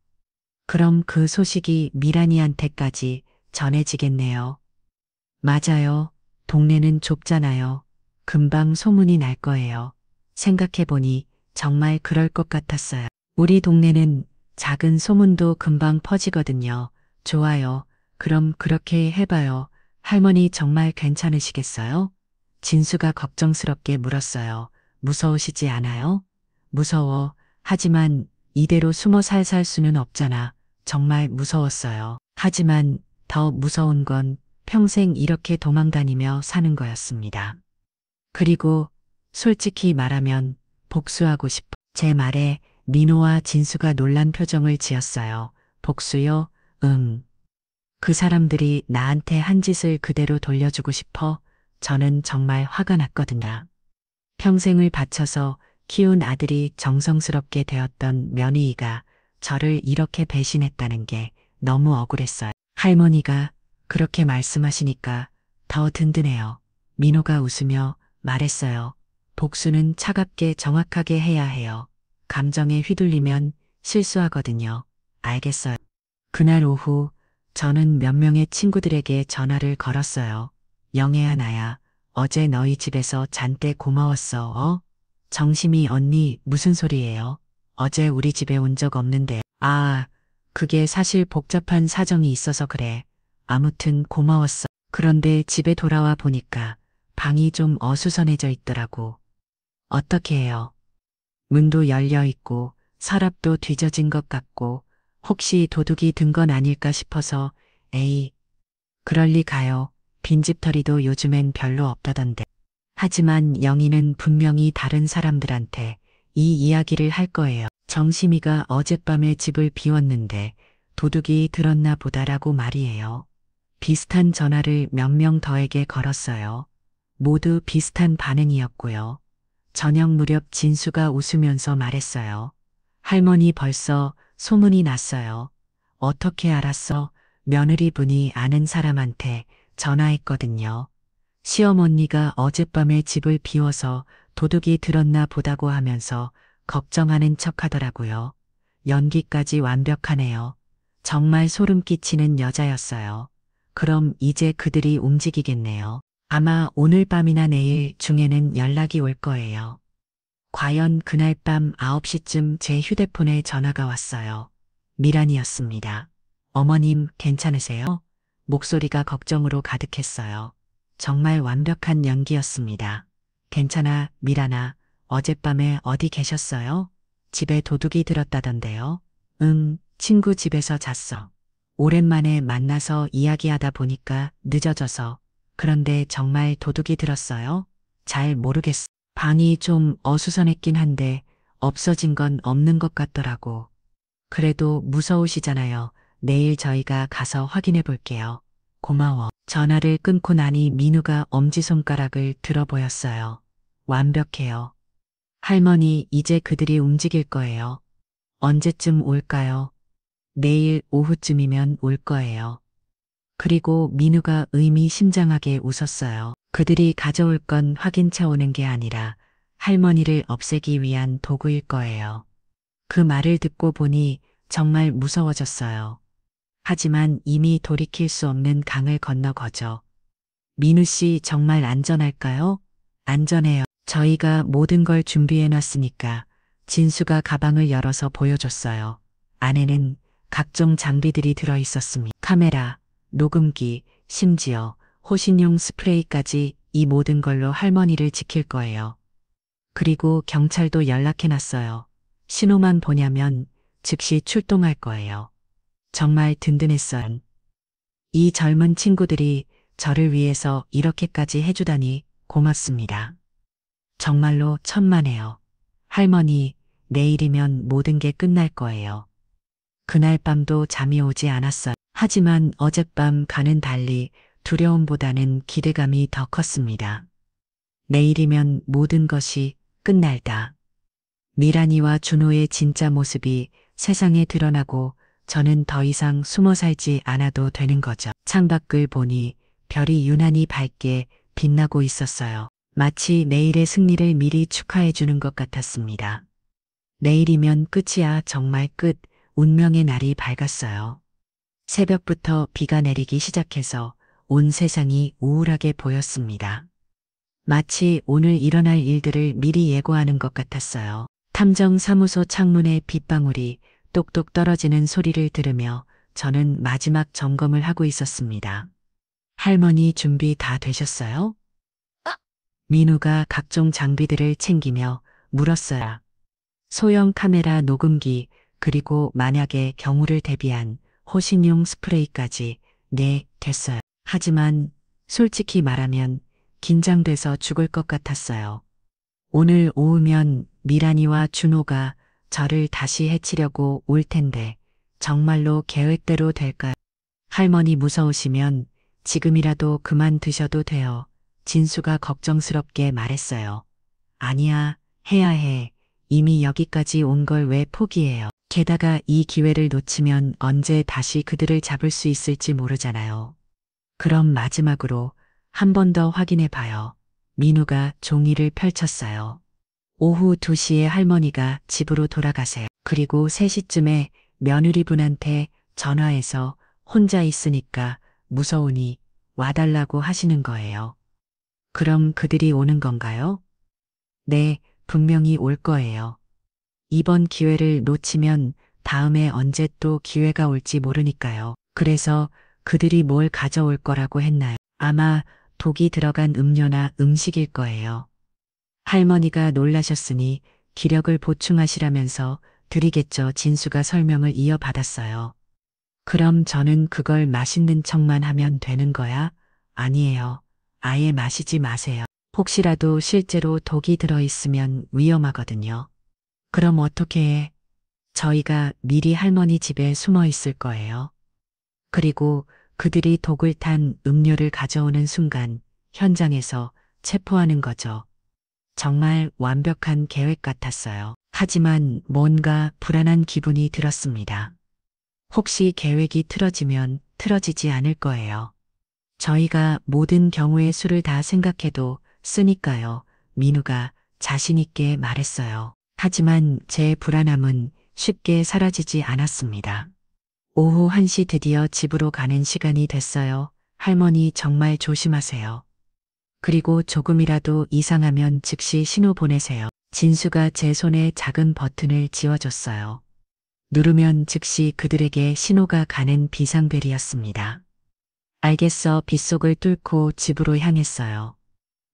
그럼 그 소식이 미란이한테까지 전해지겠네요. 맞아요. 동네는 좁잖아요. 금방 소문이 날 거예요. 생각해보니 정말 그럴 것 같았어요. 우리 동네는 작은 소문도 금방 퍼지거든요. 좋아요. 그럼 그렇게 해봐요. 할머니 정말 괜찮으시겠어요? 진수가 걱정스럽게 물었어요. 무서우시지 않아요? 무서워. 하지만 이대로 숨어 살 수는 없잖아. 정말 무서웠어요. 하지만 더 무서운 건 평생 이렇게 도망다니며 사는 거였습니다. 그리고 솔직히 말하면 복수하고 싶어. 제 말에 민호와 진수가 놀란 표정을 지었어요. 복수요? 응. 그 사람들이 나한테 한 짓을 그대로 돌려주고 싶어. 저는 정말 화가 났거든요. 평생을 바쳐서 키운 아들이 정성스럽게 되었던 며느리가 저를 이렇게 배신했다는 게 너무 억울했어요. 할머니가 그렇게 말씀하시니까 더 든든해요. 민호가 웃으며 말했어요. 복수는 차갑게 정확하게 해야 해요. 감정에 휘둘리면 실수하거든요. 알겠어요. 그날 오후 저는 몇 명의 친구들에게 전화를 걸었어요. 영애야 나야. 어제 너희 집에서 잔때 고마웠어. 정심이 언니 무슨 소리예요? 어제 우리 집에 온 적 없는데. 아, 그게 사실 복잡한 사정이 있어서 그래. 아무튼 고마웠어. 그런데 집에 돌아와 보니까 방이 좀 어수선해져 있더라고. 어떻게 해요? 문도 열려 있고 서랍도 뒤져진 것 같고 혹시 도둑이 든 건 아닐까 싶어서 에이, 그럴 리 가요. 빈집털이도 요즘엔 별로 없다던데. 하지만 영희는 분명히 다른 사람들한테 이 이야기를 할 거예요. 정심이가 어젯밤에 집을 비웠는데 도둑이 들었나 보다라고 말이에요. 비슷한 전화를 몇 명 더에게 걸었어요. 모두 비슷한 반응이었고요. 저녁 무렵 진수가 웃으면서 말했어요. 할머니 벌써 소문이 났어요. 어떻게 알았어? 며느리분이 아는 사람한테 전화했거든요. 시어머니가 어젯밤에 집을 비워서 도둑이 들었나 보다고 하면서 걱정하는 척 하더라고요. 연기까지 완벽하네요. 정말 소름 끼치는 여자였어요. 그럼 이제 그들이 움직이겠네요. 아마 오늘 밤이나 내일 중에는 연락이 올 거예요. 과연 그날 밤 9시쯤 제 휴대폰에 전화가 왔어요. 미란이었습니다. 어머님 괜찮으세요? 목소리가 걱정으로 가득했어요. 정말 완벽한 연기였습니다. 괜찮아, 미란아. 어젯밤에 어디 계셨어요? 집에 도둑이 들었다던데요. 응, 친구 집에서 잤어. 오랜만에 만나서 이야기하다 보니까 늦어져서. 그런데 정말 도둑이 들었어요? 잘 모르겠어. 방이 좀 어수선했긴 한데 없어진 건 없는 것 같더라고. 그래도 무서우시잖아요. 내일 저희가 가서 확인해 볼게요. 고마워. 전화를 끊고 나니 민우가 엄지손가락을 들어 보였어요. 완벽해요. 할머니, 이제 그들이 움직일 거예요. 언제쯤 올까요? 내일 오후쯤이면 올 거예요. 그리고 민우가 의미심장하게 웃었어요. 그들이 가져올 건 확인차 오는 게 아니라 할머니를 없애기 위한 도구일 거예요. 그 말을 듣고 보니 정말 무서워졌어요. 하지만 이미 돌이킬 수 없는 강을 건너 거죠. 민우 씨 정말 안전할까요? 안전해요. 저희가 모든 걸 준비해 놨으니까. 진수가 가방을 열어서 보여줬어요. 안에는 각종 장비들이 들어 있었습니다. 카메라, 녹음기, 심지어 호신용 스프레이까지 이 모든 걸로 할머니를 지킬 거예요. 그리고 경찰도 연락해 놨어요. 신호만 보냐면 즉시 출동할 거예요. 정말 든든했어요. 이 젊은 친구들이 저를 위해서 이렇게까지 해주다니 고맙습니다. 정말로 천만에요. 할머니, 내일이면 모든 게 끝날 거예요. 그날 밤도 잠이 오지 않았어요. 하지만 어젯밤 가는 달리 두려움보다는 기대감이 더 컸습니다. 내일이면 모든 것이 끝날다. 미란이와 준호의 진짜 모습이 세상에 드러나고 저는 더 이상 숨어 살지 않아도 되는 거죠. 창밖을 보니 별이 유난히 밝게 빛나고 있었어요. 마치 내일의 승리를 미리 축하해 주는 것 같았습니다. 내일이면 끝이야, 정말 끝. 운명의 날이 밝았어요. 새벽부터 비가 내리기 시작해서 온 세상이 우울하게 보였습니다. 마치 오늘 일어날 일들을 미리 예고하는 것 같았어요. 탐정사무소 창문에 빗방울이 똑똑 떨어지는 소리를 들으며 저는 마지막 점검을 하고 있었습니다. 할머니 준비 다 되셨어요? 민우가 각종 장비들을 챙기며 물었어요. 소형 카메라, 녹음기, 그리고 만약에 경우를 대비한 호신용 스프레이까지. 네, 됐어요. 하지만 솔직히 말하면 긴장돼서 죽을 것 같았어요. 오늘 오후면 미란이와 준호가 저를 다시 해치려고 올 텐데 정말로 계획대로 될까요? 할머니 무서우시면 지금이라도 그만두셔도 돼요. 진수가 걱정스럽게 말했어요. 아니야, 해야 해. 이미 여기까지 온 걸 왜 포기해요. 게다가 이 기회를 놓치면 언제 다시 그들을 잡을 수 있을지 모르잖아요. 그럼 마지막으로 한 번 더 확인해 봐요. 민우가 종이를 펼쳤어요. 오후 2시에 할머니가 집으로 돌아가세요. 그리고 3시쯤에 며느리분한테 전화해서 혼자 있으니까 무서우니 와달라고 하시는 거예요. 그럼 그들이 오는 건가요? 네, 분명히 올 거예요. 이번 기회를 놓치면 다음에 언제 또 기회가 올지 모르니까요. 그래서 그들이 뭘 가져올 거라고 했나요? 아마 독이 들어간 음료나 음식일 거예요. 할머니가 놀라셨으니 기력을 보충하시라면서 드리겠죠. 진수가 설명을 이어받았어요. 그럼 저는 그걸 맛있는 척만 하면 되는 거야? 아니에요. 아예 마시지 마세요. 혹시라도 실제로 독이 들어있으면 위험하거든요. 그럼 어떻게 해? 저희가 미리 할머니 집에 숨어 있을 거예요. 그리고 그들이 독을 탄 음료를 가져오는 순간 현장에서 체포하는 거죠. 정말 완벽한 계획 같았어요. 하지만 뭔가 불안한 기분이 들었습니다. 혹시 계획이 틀어지면 틀어지지 않을 거예요. 저희가 모든 경우의 수를 다 생각해도 쓰니까요. 민우가 자신 있게 말했어요. 하지만 제 불안함은 쉽게 사라지지 않았습니다. 오후 1시 드디어 집으로 가는 시간이 됐어요. 할머니 정말 조심하세요. 그리고 조금이라도 이상하면 즉시 신호 보내세요. 진수가 제 손에 작은 버튼을 지워줬어요. 누르면 즉시 그들에게 신호가 가는 비상벨이었습니다. 알겠어. 빗속을 뚫고 집으로 향했어요.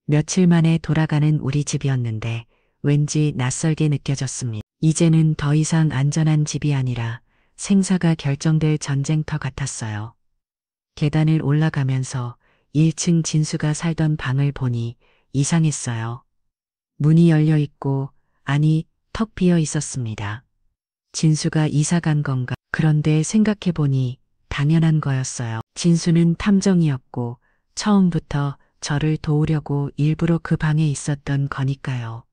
며칠 만에 돌아가는 우리 집이었는데 왠지 낯설게 느껴졌습니다. 이제는 더 이상 안전한 집이 아니라 생사가 결정될 전쟁터 같았어요. 계단을 올라가면서 1층 진수가 살던 방을 보니 이상했어요. 문이 열려 있고, 아니, 턱 비어 있었습니다. 진수가 이사 간 건가? 그런데 생각해보니 당연한 거였어요. 진수는 탐정이었고 처음부터 저를 도우려고 일부러 그 방에 있었던 거니까요.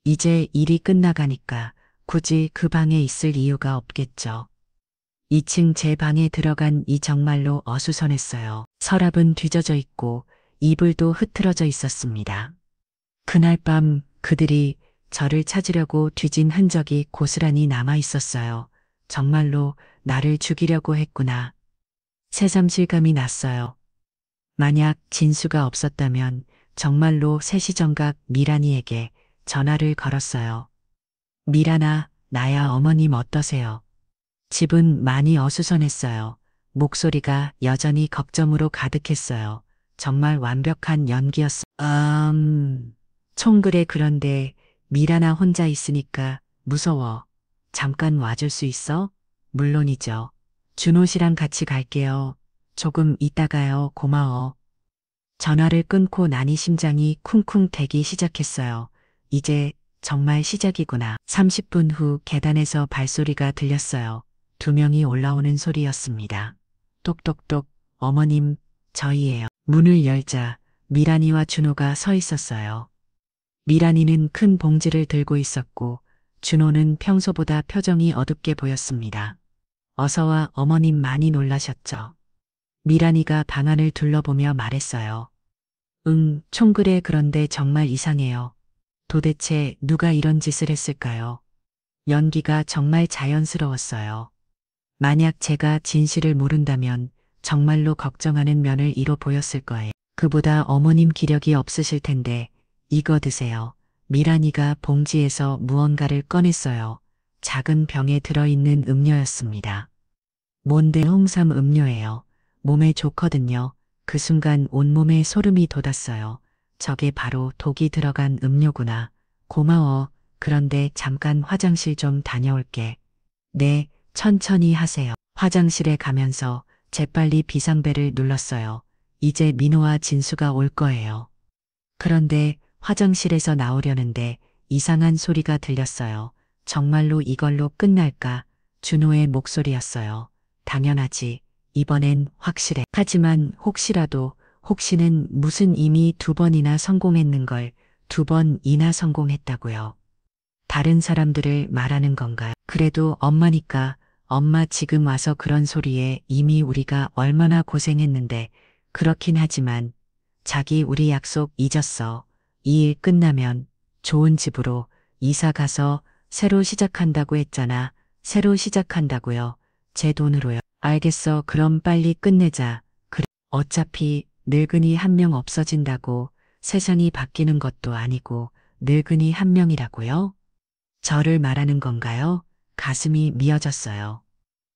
이제 일이 끝나가니까 굳이 그 방에 있을 이유가 없겠죠. 2층 제 방에 들어간 이 정말로 어수선했어요. 서랍은 뒤져져 있고 이불도 흐트러져 있었습니다. 그날 밤 그들이 저를 찾으려고 뒤진 흔적이 고스란히 남아 있었어요. 정말로 나를 죽이려고 했구나. 새삼실감이 났어요. 만약 진수가 없었다면 정말로 새시정각 미란이에게 전화를 걸었어요. 미란아, 나야 어머님 어떠세요? 집은 많이 어수선했어요. 목소리가 여전히 걱정으로 가득했어요. 정말 완벽한 연기였어. 총그래 그런데 미란아 혼자 있으니까 무서워. 잠깐 와줄 수 있어? 물론이죠. 준호 씨랑 같이 갈게요. 조금 이따가요. 고마워. 전화를 끊고 나니 심장이 쿵쿵 대기 시작했어요. 이제 정말 시작이구나. 30분 후 계단에서 발소리가 들렸어요. 2명이 올라오는 소리였습니다. 똑똑똑, 어머님, 저희예요. 문을 열자 미란이와 준호가 서 있었어요. 미란이는 큰 봉지를 들고 있었고 준호는 평소보다 표정이 어둡게 보였습니다. 어서와 어머님 많이 놀라셨죠? 미란이가 방안을 둘러보며 말했어요. 총그래 그런데 정말 이상해요. 도대체 누가 이런 짓을 했을까요? 연기가 정말 자연스러웠어요. 만약 제가 진실을 모른다면 정말로 걱정하는 면을 이로 보였을 거예요. 그보다 어머님 기력이 없으실 텐데 이거 드세요. 미란이가 봉지에서 무언가를 꺼냈어요. 작은 병에 들어있는 음료였습니다. 뭔데? 홍삼 음료예요. 몸에 좋거든요. 그 순간 온몸에 소름이 돋았어요. 저게 바로 독이 들어간 음료구나. 고마워. 그런데 잠깐 화장실 좀 다녀올게. 네, 천천히 하세요. 화장실에 가면서 재빨리 비상벨을 눌렀어요. 이제 민호와 진수가 올 거예요. 그런데 화장실에서 나오려는데 이상한 소리가 들렸어요. 정말로 이걸로 끝날까? 준호의 목소리였어요. 당연하지. 이번엔 확실해. 하지만 혹시라도 혹시는 무슨 이미 2번이나 성공했는걸 2번이나 성공했다고요. 다른 사람들을 말하는 건가요? 그래도 엄마니까 엄마 지금 와서 그런 소리에 이미 우리가 얼마나 고생했는데 그렇긴 하지만 자기 우리 약속 잊었어. 이 일 끝나면 좋은 집으로 이사 가서 새로 시작한다고 했잖아. 새로 시작한다고요. 제 돈으로요. 알겠어. 그럼 빨리 끝내자. 그래. 어차피 늙은이 1명 없어진다고 세상이 바뀌는 것도 아니고 늙은이 1명이라고요? 저를 말하는 건가요? 가슴이 미어졌어요.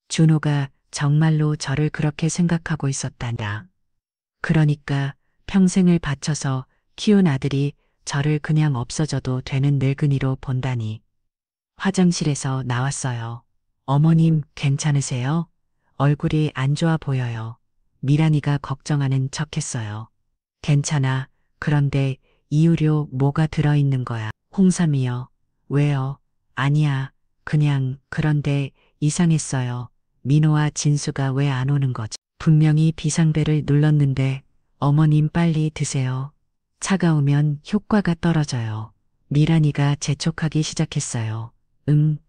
준호가 정말로 저를 그렇게 생각하고 있었단다. 그러니까 평생을 바쳐서 키운 아들이 저를 그냥 없어져도 되는 늙은이로 본다니. 화장실에서 나왔어요. 어머님 괜찮으세요? 얼굴이 안 좋아 보여요. 미란이가 걱정하는 척했어요. 괜찮아. 그런데 이유료 뭐가 들어있는 거야? 홍삼이요. 왜요? 아니야. 그냥 그런데 이상했어요. 민호와 진수가 왜 안 오는 거지? 분명히 비상벨을 눌렀는데 어머님 빨리 드세요. 차가우면 효과가 떨어져요. 미란이가 재촉하기 시작했어요.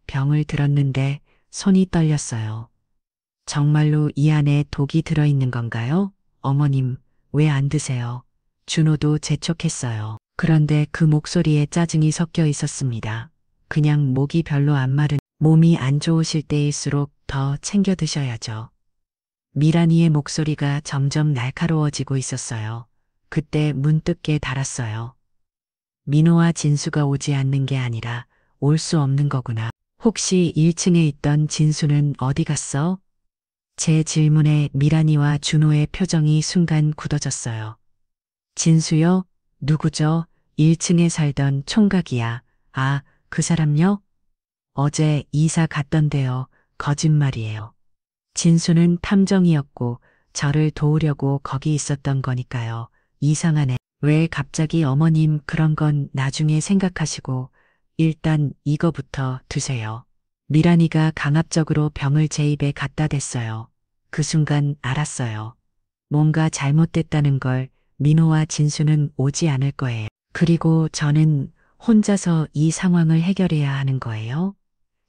병을 들었는데 손이 떨렸어요. 정말로 이 안에 독이 들어있는 건가요? 어머님, 왜 안 드세요? 준호도 재촉했어요. 그런데 그 목소리에 짜증이 섞여 있었습니다. 그냥 목이 별로 안 마른 몸이 안 좋으실 때일수록 더 챙겨 드셔야죠. 미란이의 목소리가 점점 날카로워지고 있었어요. 그때 문득 깨달았어요. 민호와 진수가 오지 않는 게 아니라 올 수 없는 거구나. 혹시 1층에 있던 진수는 어디 갔어? 제 질문에 미란이와 준호의 표정이 순간 굳어졌어요. 진수요? 누구죠? 1층에 살던 총각이야. 아, 그 사람요? 어제 이사 갔던데요. 거짓말이에요. 진수는 탐정이었고 저를 도우려고 거기 있었던 거니까요. 이상하네. 왜 갑자기 어머님 그런 건 나중에 생각하시고 일단 이거부터 드세요. 미란이가 강압적으로 병을 제 입에 갖다 댔어요. 그 순간 알았어요. 뭔가 잘못됐다는 걸. 민호와 진수는 오지 않을 거예요. 그리고 저는 혼자서 이 상황을 해결해야 하는 거예요.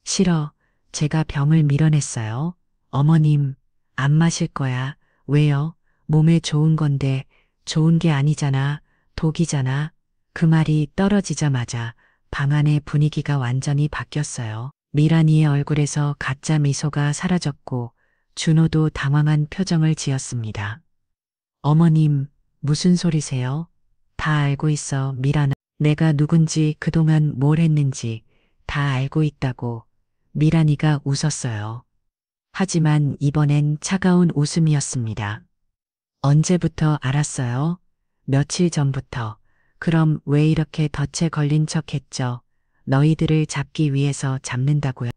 싫어. 제가 병을 밀어냈어요. 어머님, 안 마실 거야. 왜요? 몸에 좋은 건데, 좋은 게 아니잖아. 독이잖아. 그 말이 떨어지자마자 방 안의 분위기가 완전히 바뀌었어요. 미란이의 얼굴에서 가짜 미소가 사라졌고, 준호도 당황한 표정을 지었습니다. 어머님, 무슨 소리세요? 다 알고 있어, 미란아. 내가 누군지 그동안 뭘 했는지 다 알고 있다고. 미란이가 웃었어요. 하지만 이번엔 차가운 웃음이었습니다. 언제부터 알았어요? 며칠 전부터. 그럼 왜 이렇게 덫에 걸린 척 했죠? 너희들을 잡기 위해서 잡는다고요.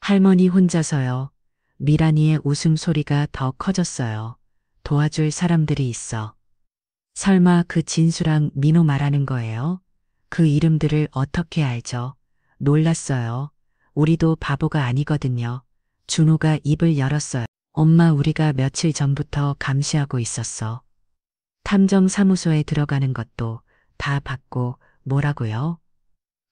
할머니 혼자서요. 미란이의 웃음소리가 더 커졌어요. 도와줄 사람들이 있어. 설마 그 진수랑 민호 말하는 거예요? 그 이름들을 어떻게 알죠? 놀랐어요. 우리도 바보가 아니거든요. 준호가 입을 열었어요. 엄마, 우리가 며칠 전부터 감시하고 있었어. 탐정 사무소에 들어가는 것도 다 봤고. 뭐라고요?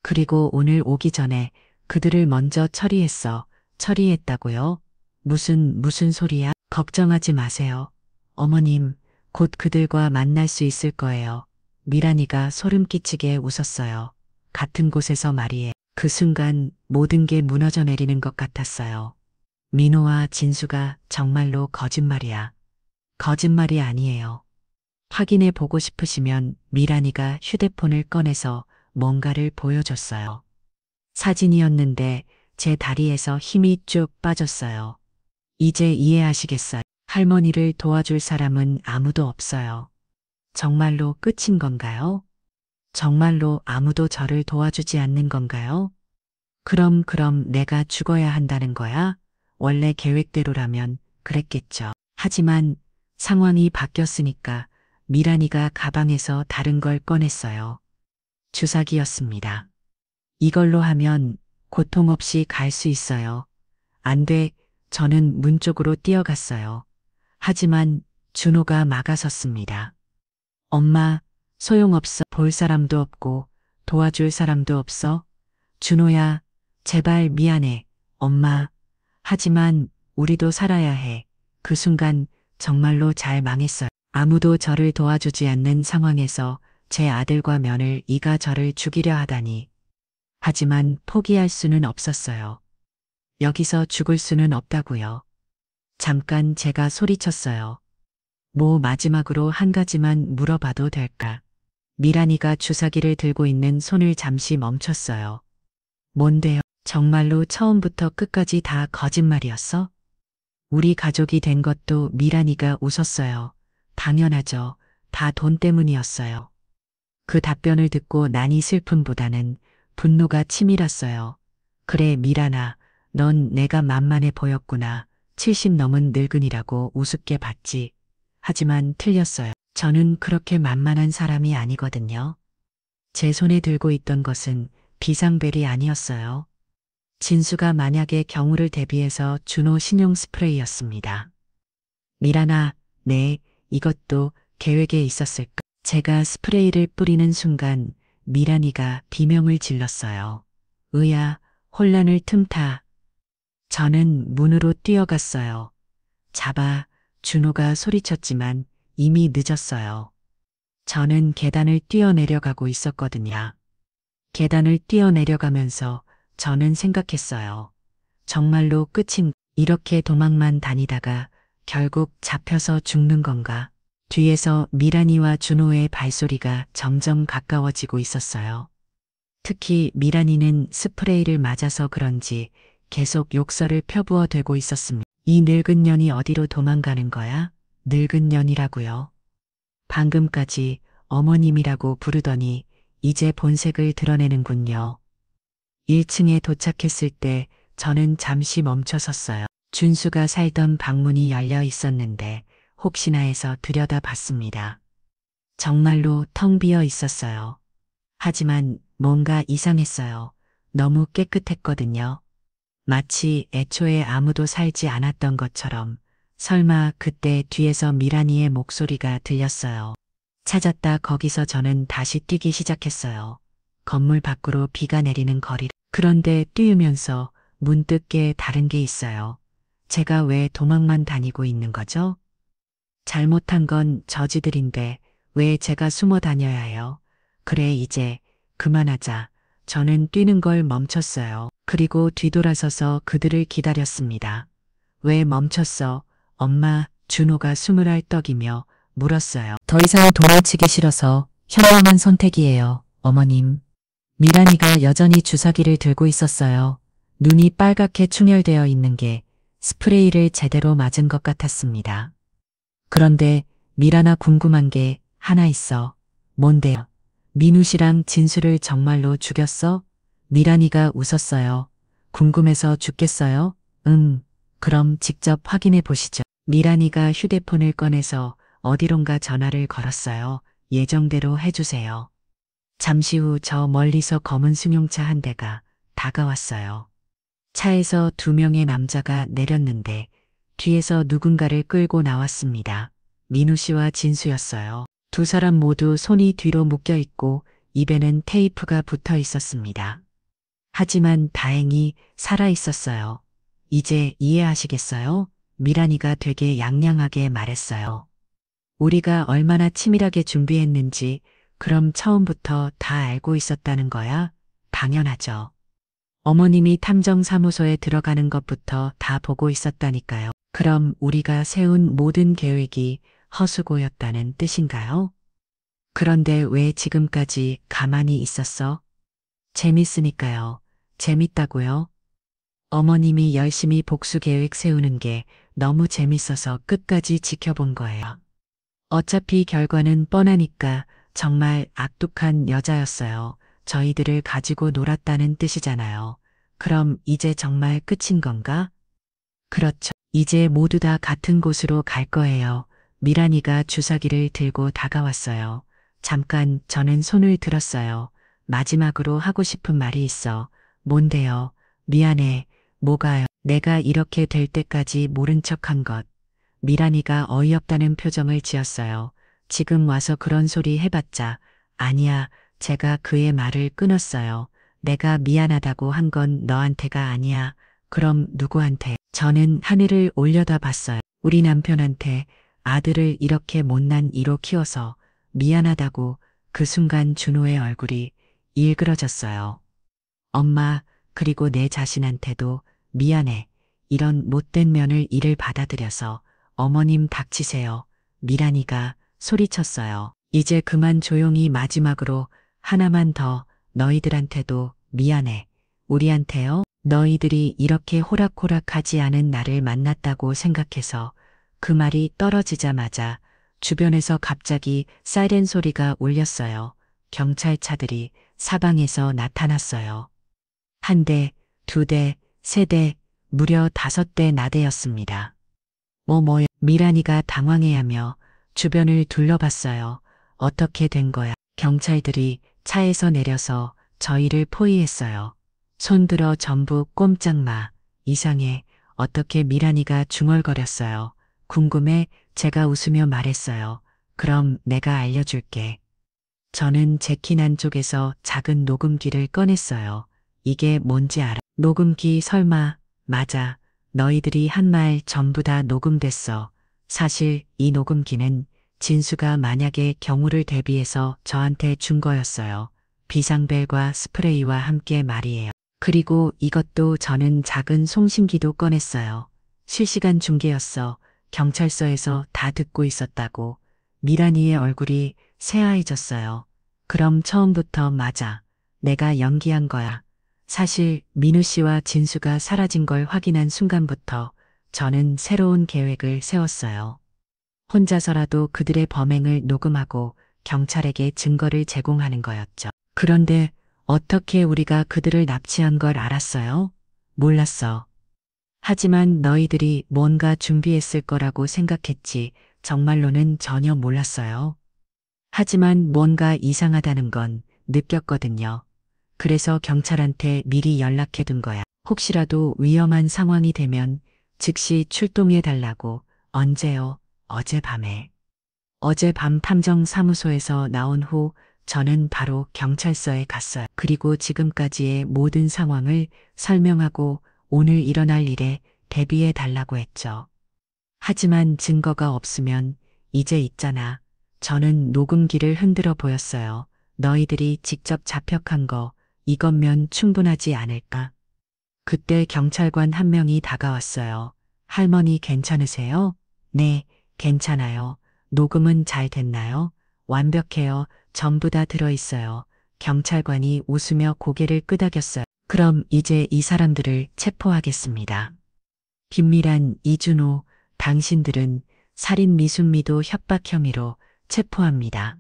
그리고 오늘 오기 전에 그들을 먼저 처리했어. 처리했다고요? 무슨 소리야? 걱정하지 마세요. 어머님, 곧 그들과 만날 수 있을 거예요. 미란이가 소름 끼치게 웃었어요. 같은 곳에서 말이에. 그 순간 모든 게 무너져 내리는 것 같았어요. 민호와 진수가 정말로 거짓말이야. 거짓말이 아니에요. 확인해 보고 싶으시면 미란이가 휴대폰을 꺼내서 뭔가를 보여줬어요. 사진이었는데 제 다리에서 힘이 쭉 빠졌어요. 이제 이해하시겠어요? 할머니를 도와줄 사람은 아무도 없어요. 정말로 끝인 건가요? 정말로 아무도 저를 도와주지 않는 건가요? 그럼 내가 죽어야 한다는 거야? 원래 계획대로라면 그랬겠죠. 하지만 상황이 바뀌었으니까 미란이가 가방에서 다른 걸 꺼냈어요. 주사기였습니다. 이걸로 하면 고통 없이 갈 수 있어요. 안 돼. 저는 문 쪽으로 뛰어갔어요. 하지만 준호가 막아섰습니다. 엄마, 소용없어. 볼 사람도 없고 도와줄 사람도 없어. 준호야, 제발 미안해. 엄마. 하지만 우리도 살아야 해. 그 순간 정말로 잘 망했어요. 아무도 저를 도와주지 않는 상황에서 제 아들과 며느리가 저를 죽이려 하다니. 하지만 포기할 수는 없었어요. 여기서 죽을 수는 없다고요. 잠깐 제가 소리쳤어요. 뭐 마지막으로 한 가지만 물어봐도 될까? 미란이가 주사기를 들고 있는 손을 잠시 멈췄어요. 뭔데요? 정말로 처음부터 끝까지 다 거짓말이었어? 우리 가족이 된 것도. 미란이가 웃었어요. 당연하죠. 다 돈 때문이었어요. 그 답변을 듣고 난이 슬픔보다는 분노가 치밀었어요. 그래, 미란아, 넌 내가 만만해 보였구나. 70 넘은 늙은이라고 우습게 봤지. 하지만 틀렸어요. 저는 그렇게 만만한 사람이 아니거든요. 제 손에 들고 있던 것은 비상벨이 아니었어요. 진수가 만약의 경우를 대비해서 준호 신용 스프레이였습니다. 미란아, 네, 이것도 계획에 있었을까? 제가 스프레이를 뿌리는 순간 미란이가 비명을 질렀어요. 으야, 혼란을 틈타. 저는 문으로 뛰어갔어요. 잡아. 준호가 소리쳤지만 이미 늦었어요. 저는 계단을 뛰어내려가고 있었거든요. 계단을 뛰어내려가면서 저는 생각했어요. 정말로 끝인, 이렇게 도망만 다니다가 결국 잡혀서 죽는 건가? 뒤에서 미란이와 준호의 발소리가 점점 가까워지고 있었어요. 특히 미란이는 스프레이를 맞아서 그런지 계속 욕설을 펴부어 대고 있었습니다. 이 늙은 년이 어디로 도망가는 거야? 늙은 년이라고요. 방금까지 어머님이라고 부르더니 이제 본색을 드러내는군요. 1층에 도착했을 때 저는 잠시 멈춰 섰어요. 준수가 살던 방문이 열려 있었는데 혹시나 해서 들여다봤습니다. 정말로 텅 비어 있었어요. 하지만 뭔가 이상했어요. 너무 깨끗했거든요. 마치 애초에 아무도 살지 않았던 것처럼. 설마 그때 뒤에서 미란이의 목소리가 들렸어요. 찾았다. 거기서 저는 다시 뛰기 시작했어요. 건물 밖으로 비가 내리는 거리. 그런데 뛰면서 문득 깨 다른 게 있어요. 제가 왜 도망만 다니고 있는 거죠? 잘못한 건 저지들인데 왜 제가 숨어 다녀야 해요? 그래, 이제 그만하자. 저는 뛰는 걸 멈췄어요. 그리고 뒤돌아서서 그들을 기다렸습니다. 왜 멈췄어? 엄마, 준호가 숨을 헐떡이며 물었어요. 더 이상 도망치기 싫어서 현명한 선택이에요, 어머님. 미란이가 여전히 주사기를 들고 있었어요. 눈이 빨갛게 충혈되어 있는 게 스프레이를 제대로 맞은 것 같았습니다. 그런데 미란아, 궁금한 게 하나 있어. 뭔데요? 민우 씨랑 진수를 정말로 죽였어? 미란이가 웃었어요. 궁금해서 죽겠어요? 그럼 직접 확인해 보시죠. 미란이가 휴대폰을 꺼내서 어디론가 전화를 걸었어요. 예정대로 해주세요. 잠시 후 저 멀리서 검은 승용차 한 대가 다가왔어요. 차에서 두 명의 남자가 내렸는데 뒤에서 누군가를 끌고 나왔습니다. 민우 씨와 진수였어요. 두 사람 모두 손이 뒤로 묶여 있고 입에는 테이프가 붙어 있었습니다. 하지만 다행히 살아 있었어요. 이제 이해하시겠어요? 미란이가 되게 양양하게 말했어요. 우리가 얼마나 치밀하게 준비했는지 그럼 처음부터 다 알고 있었다는 거야? 당연하죠. 어머님이 탐정사무소에 들어가는 것부터 다 보고 있었다니까요. 그럼 우리가 세운 모든 계획이 허수고였다는 뜻인가요? 그런데 왜 지금까지 가만히 있었어? 재밌으니까요. 재밌다고요? 어머님이 열심히 복수 계획 세우는 게 너무 재밌어서 끝까지 지켜본 거예요. 어차피 결과는 뻔하니까. 정말 악독한 여자였어요. 저희들을 가지고 놀았다는 뜻이잖아요. 그럼 이제 정말 끝인 건가? 그렇죠. 이제 모두 다 같은 곳으로 갈 거예요. 미란이가 주사기를 들고 다가왔어요. 잠깐 저는 손을 들었어요. 마지막으로 하고 싶은 말이 있어. 뭔데요? 미안해. 뭐가요? 내가 이렇게 될 때까지 모른 척한 것. 미란이가 어이없다는 표정을 지었어요. 지금 와서 그런 소리 해봤자. 아니야. 제가 그의 말을 끊었어요. 내가 미안하다고 한 건 너한테가 아니야. 그럼 누구한테? 저는 하늘을 올려다봤어요. 우리 남편한테. 아들을 이렇게 못난 이로 키워서 미안하다고. 그 순간 준호의 얼굴이 일그러졌어요. 엄마, 그리고 내 자신한테도 미안해. 이런 못된 며느리를 받아들여서. 어머님 닥치세요. 미란이가 소리쳤어요. 이제 그만 조용히. 마지막으로 하나만 더. 너희들한테도 미안해. 우리한테요? 너희들이 이렇게 호락호락하지 않은 나를 만났다고 생각해서. 그 말이 떨어지자마자 주변에서 갑자기 사이렌 소리가 울렸어요. 경찰차들이 사방에서 나타났어요. 한 대, 두 대, 세 대, 무려 5대 나대였습니다. 뭐요? 미란이가 당황해하며 주변을 둘러봤어요. 어떻게 된 거야? 경찰들이 차에서 내려서 저희를 포위했어요. 손들어 전부 꼼짝 마. 이상해. 어떻게? 미란이가 중얼거렸어요. 궁금해? 제가 웃으며 말했어요. 그럼 내가 알려줄게. 저는 재킷 안쪽에서 작은 녹음기를 꺼냈어요. 이게 뭔지 알아? 녹음기. 설마. 맞아. 너희들이 한 말 전부 다 녹음됐어. 사실 이 녹음기는 진수가 만약의 경우를 대비해서 저한테 준 거였어요. 비상벨과 스프레이와 함께 말이에요. 그리고 이것도. 저는 작은 송신기도 꺼냈어요. 실시간 중계였어. 경찰서에서 다 듣고 있었다고. 미란이의 얼굴이 새하얘졌어요. 그럼 처음부터. 맞아. 내가 연기한 거야. 사실 민우 씨와 진수가 사라진 걸 확인한 순간부터 저는 새로운 계획을 세웠어요. 혼자서라도 그들의 범행을 녹음하고 경찰에게 증거를 제공하는 거였죠. 그런데 어떻게 우리가 그들을 납치한 걸 알았어요? 몰랐어. 하지만 너희들이 뭔가 준비했을 거라고 생각했지. 정말로는 전혀 몰랐어요. 하지만 뭔가 이상하다는 건 느꼈거든요. 그래서 경찰한테 미리 연락해둔 거야. 혹시라도 위험한 상황이 되면 즉시 출동해 달라고. 언제요? 어젯밤에. 어젯밤 탐정사무소에서 나온 후 저는 바로 경찰서에 갔어요. 그리고 지금까지의 모든 상황을 설명하고 오늘 일어날 일에 대비해 달라고 했죠. 하지만 증거가 없으면 이제 있잖아. 저는 녹음기를 흔들어 보였어요. 너희들이 직접 잡혀간 거 이것면 충분하지 않을까? 그때 경찰관 한 명이 다가왔어요. 할머니 괜찮으세요? 네, 괜찮아요. 녹음은 잘 됐나요? 완벽해요. 전부 다 들어있어요. 경찰관이 웃으며 고개를 끄덕였어요. 그럼 이제 이 사람들을 체포하겠습니다. 김미란, 이준호, 당신들은 살인 미순미도 협박 혐의로 체포합니다.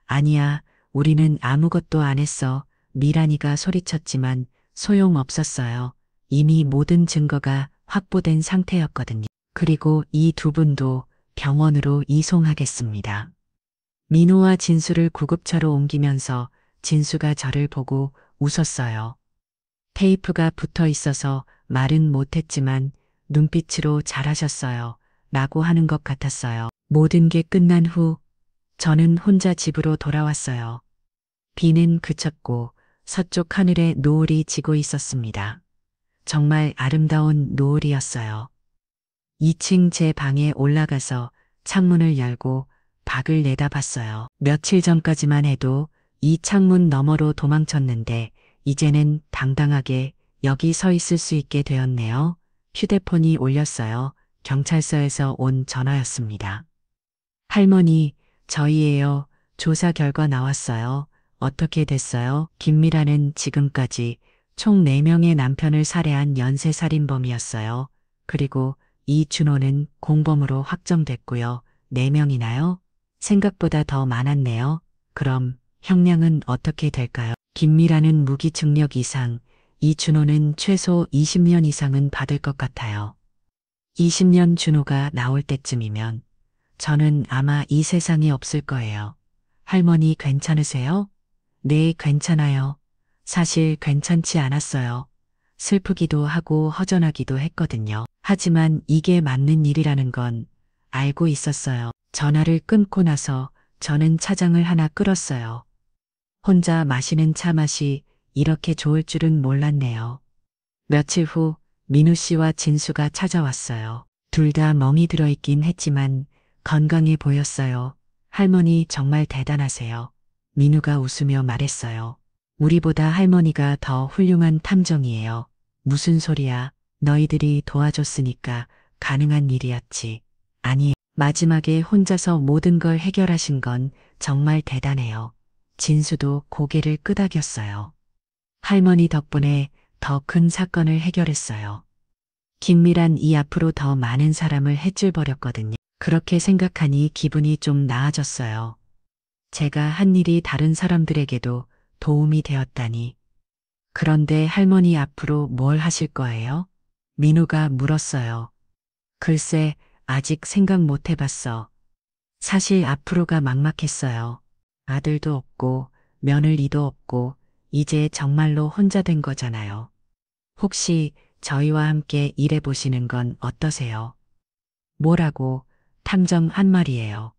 아니야, 우리는 아무것도 안 했어. 미란이가 소리쳤지만 소용없었어요. 이미 모든 증거가 확보된 상태였거든요. 그리고 이 두 분도 병원으로 이송하겠습니다. 민호와 진수를 구급차로 옮기면서 진수가 저를 보고 웃었어요. 테이프가 붙어 있어서 말은 못했지만 눈빛으로 잘하셨어요. 라고 하는 것 같았어요. 모든 게 끝난 후 저는 혼자 집으로 돌아왔어요. 비는 그쳤고 서쪽 하늘에 노을이 지고 있었습니다. 정말 아름다운 노을이었어요. 2층 제 방에 올라가서 창문을 열고 밖을 내다봤어요. 며칠 전까지만 해도 이 창문 너머로 도망쳤는데 이제는 당당하게 여기 서 있을 수 있게 되었네요. 휴대폰이 울렸어요. 경찰서에서 온 전화였습니다. 할머니, 저희예요. 조사 결과 나왔어요. 어떻게 됐어요? 김미라는 지금까지 총 4명의 남편을 살해한 연쇄살인범이었어요. 그리고 이준호는 공범으로 확정됐고요. 4명이나요? 생각보다 더 많았네요. 그럼 형량은 어떻게 될까요? 김미라는 무기징역 이상, 이준호는 최소 20년 이상은 받을 것 같아요. 20년 준호가 나올 때쯤이면 저는 아마 이 세상에 없을 거예요. 할머니 괜찮으세요? 네, 괜찮아요. 사실 괜찮지 않았어요. 슬프기도 하고 허전하기도 했거든요. 하지만 이게 맞는 일이라는 건 알고 있었어요. 전화를 끊고 나서 저는 차장을 하나 끌었어요. 혼자 마시는 차 맛이 이렇게 좋을 줄은 몰랐네요. 며칠 후 민우 씨와 진수가 찾아왔어요. 둘 다 멍이 들어있긴 했지만 건강해 보였어요. 할머니 정말 대단하세요. 민우가 웃으며 말했어요. 우리보다 할머니가 더 훌륭한 탐정이에요. 무슨 소리야. 너희들이 도와줬으니까 가능한 일이었지. 아니, 마지막에 혼자서 모든 걸 해결하신 건 정말 대단해요. 진수도 고개를 끄덕였어요. 할머니 덕분에 더 큰 사건을 해결했어요. 김미란 이 앞으로 더 많은 사람을 해줄 버렸거든요. 그렇게 생각하니 기분이 좀 나아졌어요. 제가 한 일이 다른 사람들에게도 도움이 되었다니. 그런데 할머니 앞으로 뭘 하실 거예요? 민우가 물었어요. 글쎄, 아직 생각 못 해봤어. 사실 앞으로가 막막했어요. 아들도 없고 며느리도 없고 이제 정말로 혼자 된 거잖아요. 혹시 저희와 함께 일해보시는 건 어떠세요? 뭐라고? 탐정 한 말이에요.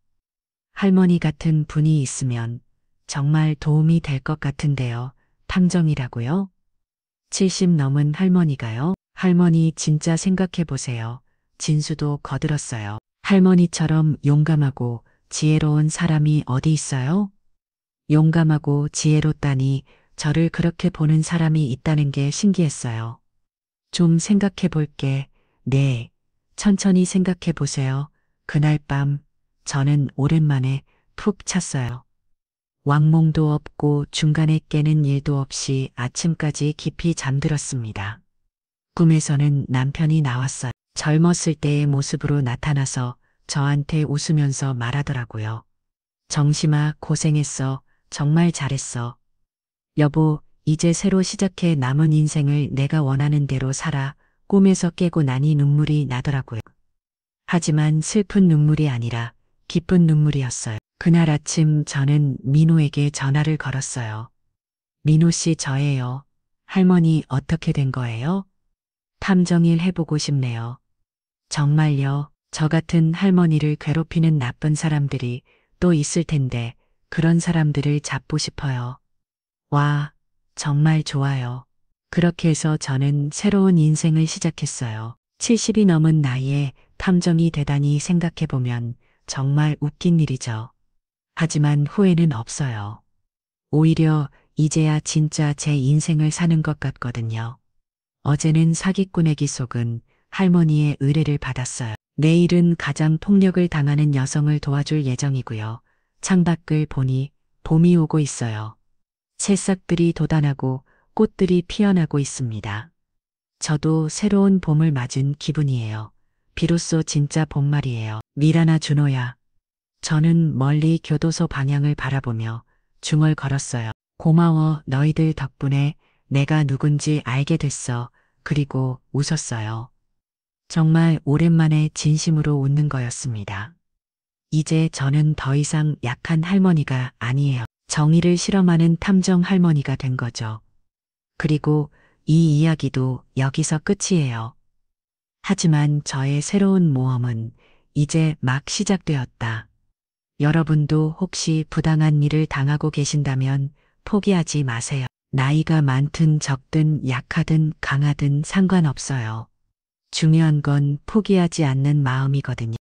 할머니 같은 분이 있으면 정말 도움이 될 것 같은데요. 탐정이라고요? 70 넘은 할머니가요? 할머니 진짜 생각해 보세요. 진수도 거들었어요. 할머니처럼 용감하고 지혜로운 사람이 어디 있어요? 용감하고 지혜롭다니 저를 그렇게 보는 사람이 있다는 게 신기했어요. 좀 생각해 볼게. 네. 천천히 생각해 보세요. 그날 밤 저는 오랜만에 푹 잤어요. 왕몽도 없고 중간에 깨는 일도 없이 아침까지 깊이 잠들었습니다. 꿈에서는 남편이 나왔어요. 젊었을 때의 모습으로 나타나서 저한테 웃으면서 말하더라고요. 정심아, 고생했어. 정말 잘했어. 여보, 이제 새로 시작해 남은 인생을 내가 원하는 대로 살아. 꿈에서 깨고 나니 눈물이 나더라고요. 하지만 슬픈 눈물이 아니라 기쁜 눈물이었어요. 그날 아침 저는 민호에게 전화를 걸었어요. 민호 씨 저예요. 할머니 어떻게 된 거예요? 탐정일 해보고 싶네요. 정말요. 저 같은 할머니를 괴롭히는 나쁜 사람들이 또 있을 텐데 그런 사람들을 잡고 싶어요. 와, 정말 좋아요. 그렇게 해서 저는 새로운 인생을 시작했어요. 70이 넘은 나이에 탐정이 되다니 생각해보면 정말 웃긴 일이죠. 하지만 후회는 없어요. 오히려 이제야 진짜 제 인생을 사는 것 같거든요. 어제는 사기꾼에게 속은 할머니의 의뢰를 받았어요. 내일은 가장 폭력을 당하는 여성을 도와줄 예정이고요. 창밖을 보니 봄이 오고 있어요. 새싹들이 돋아나고 꽃들이 피어나고 있습니다. 저도 새로운 봄을 맞은 기분이에요. 비로소 진짜 봄말이에요. 미라나 준호야. 저는 멀리 교도소 방향을 바라보며 중얼거렸어요. 고마워, 너희들 덕분에 내가 누군지 알게 됐어. 그리고 웃었어요. 정말 오랜만에 진심으로 웃는 거였습니다. 이제 저는 더 이상 약한 할머니가 아니에요. 정의를 실험하는 탐정 할머니가 된 거죠. 그리고 이 이야기도 여기서 끝이에요. 하지만 저의 새로운 모험은 이제 막 시작되었다. 여러분도 혹시 부당한 일을 당하고 계신다면 포기하지 마세요. 나이가 많든 적든 약하든 강하든 상관없어요. 중요한 건 포기하지 않는 마음이거든요.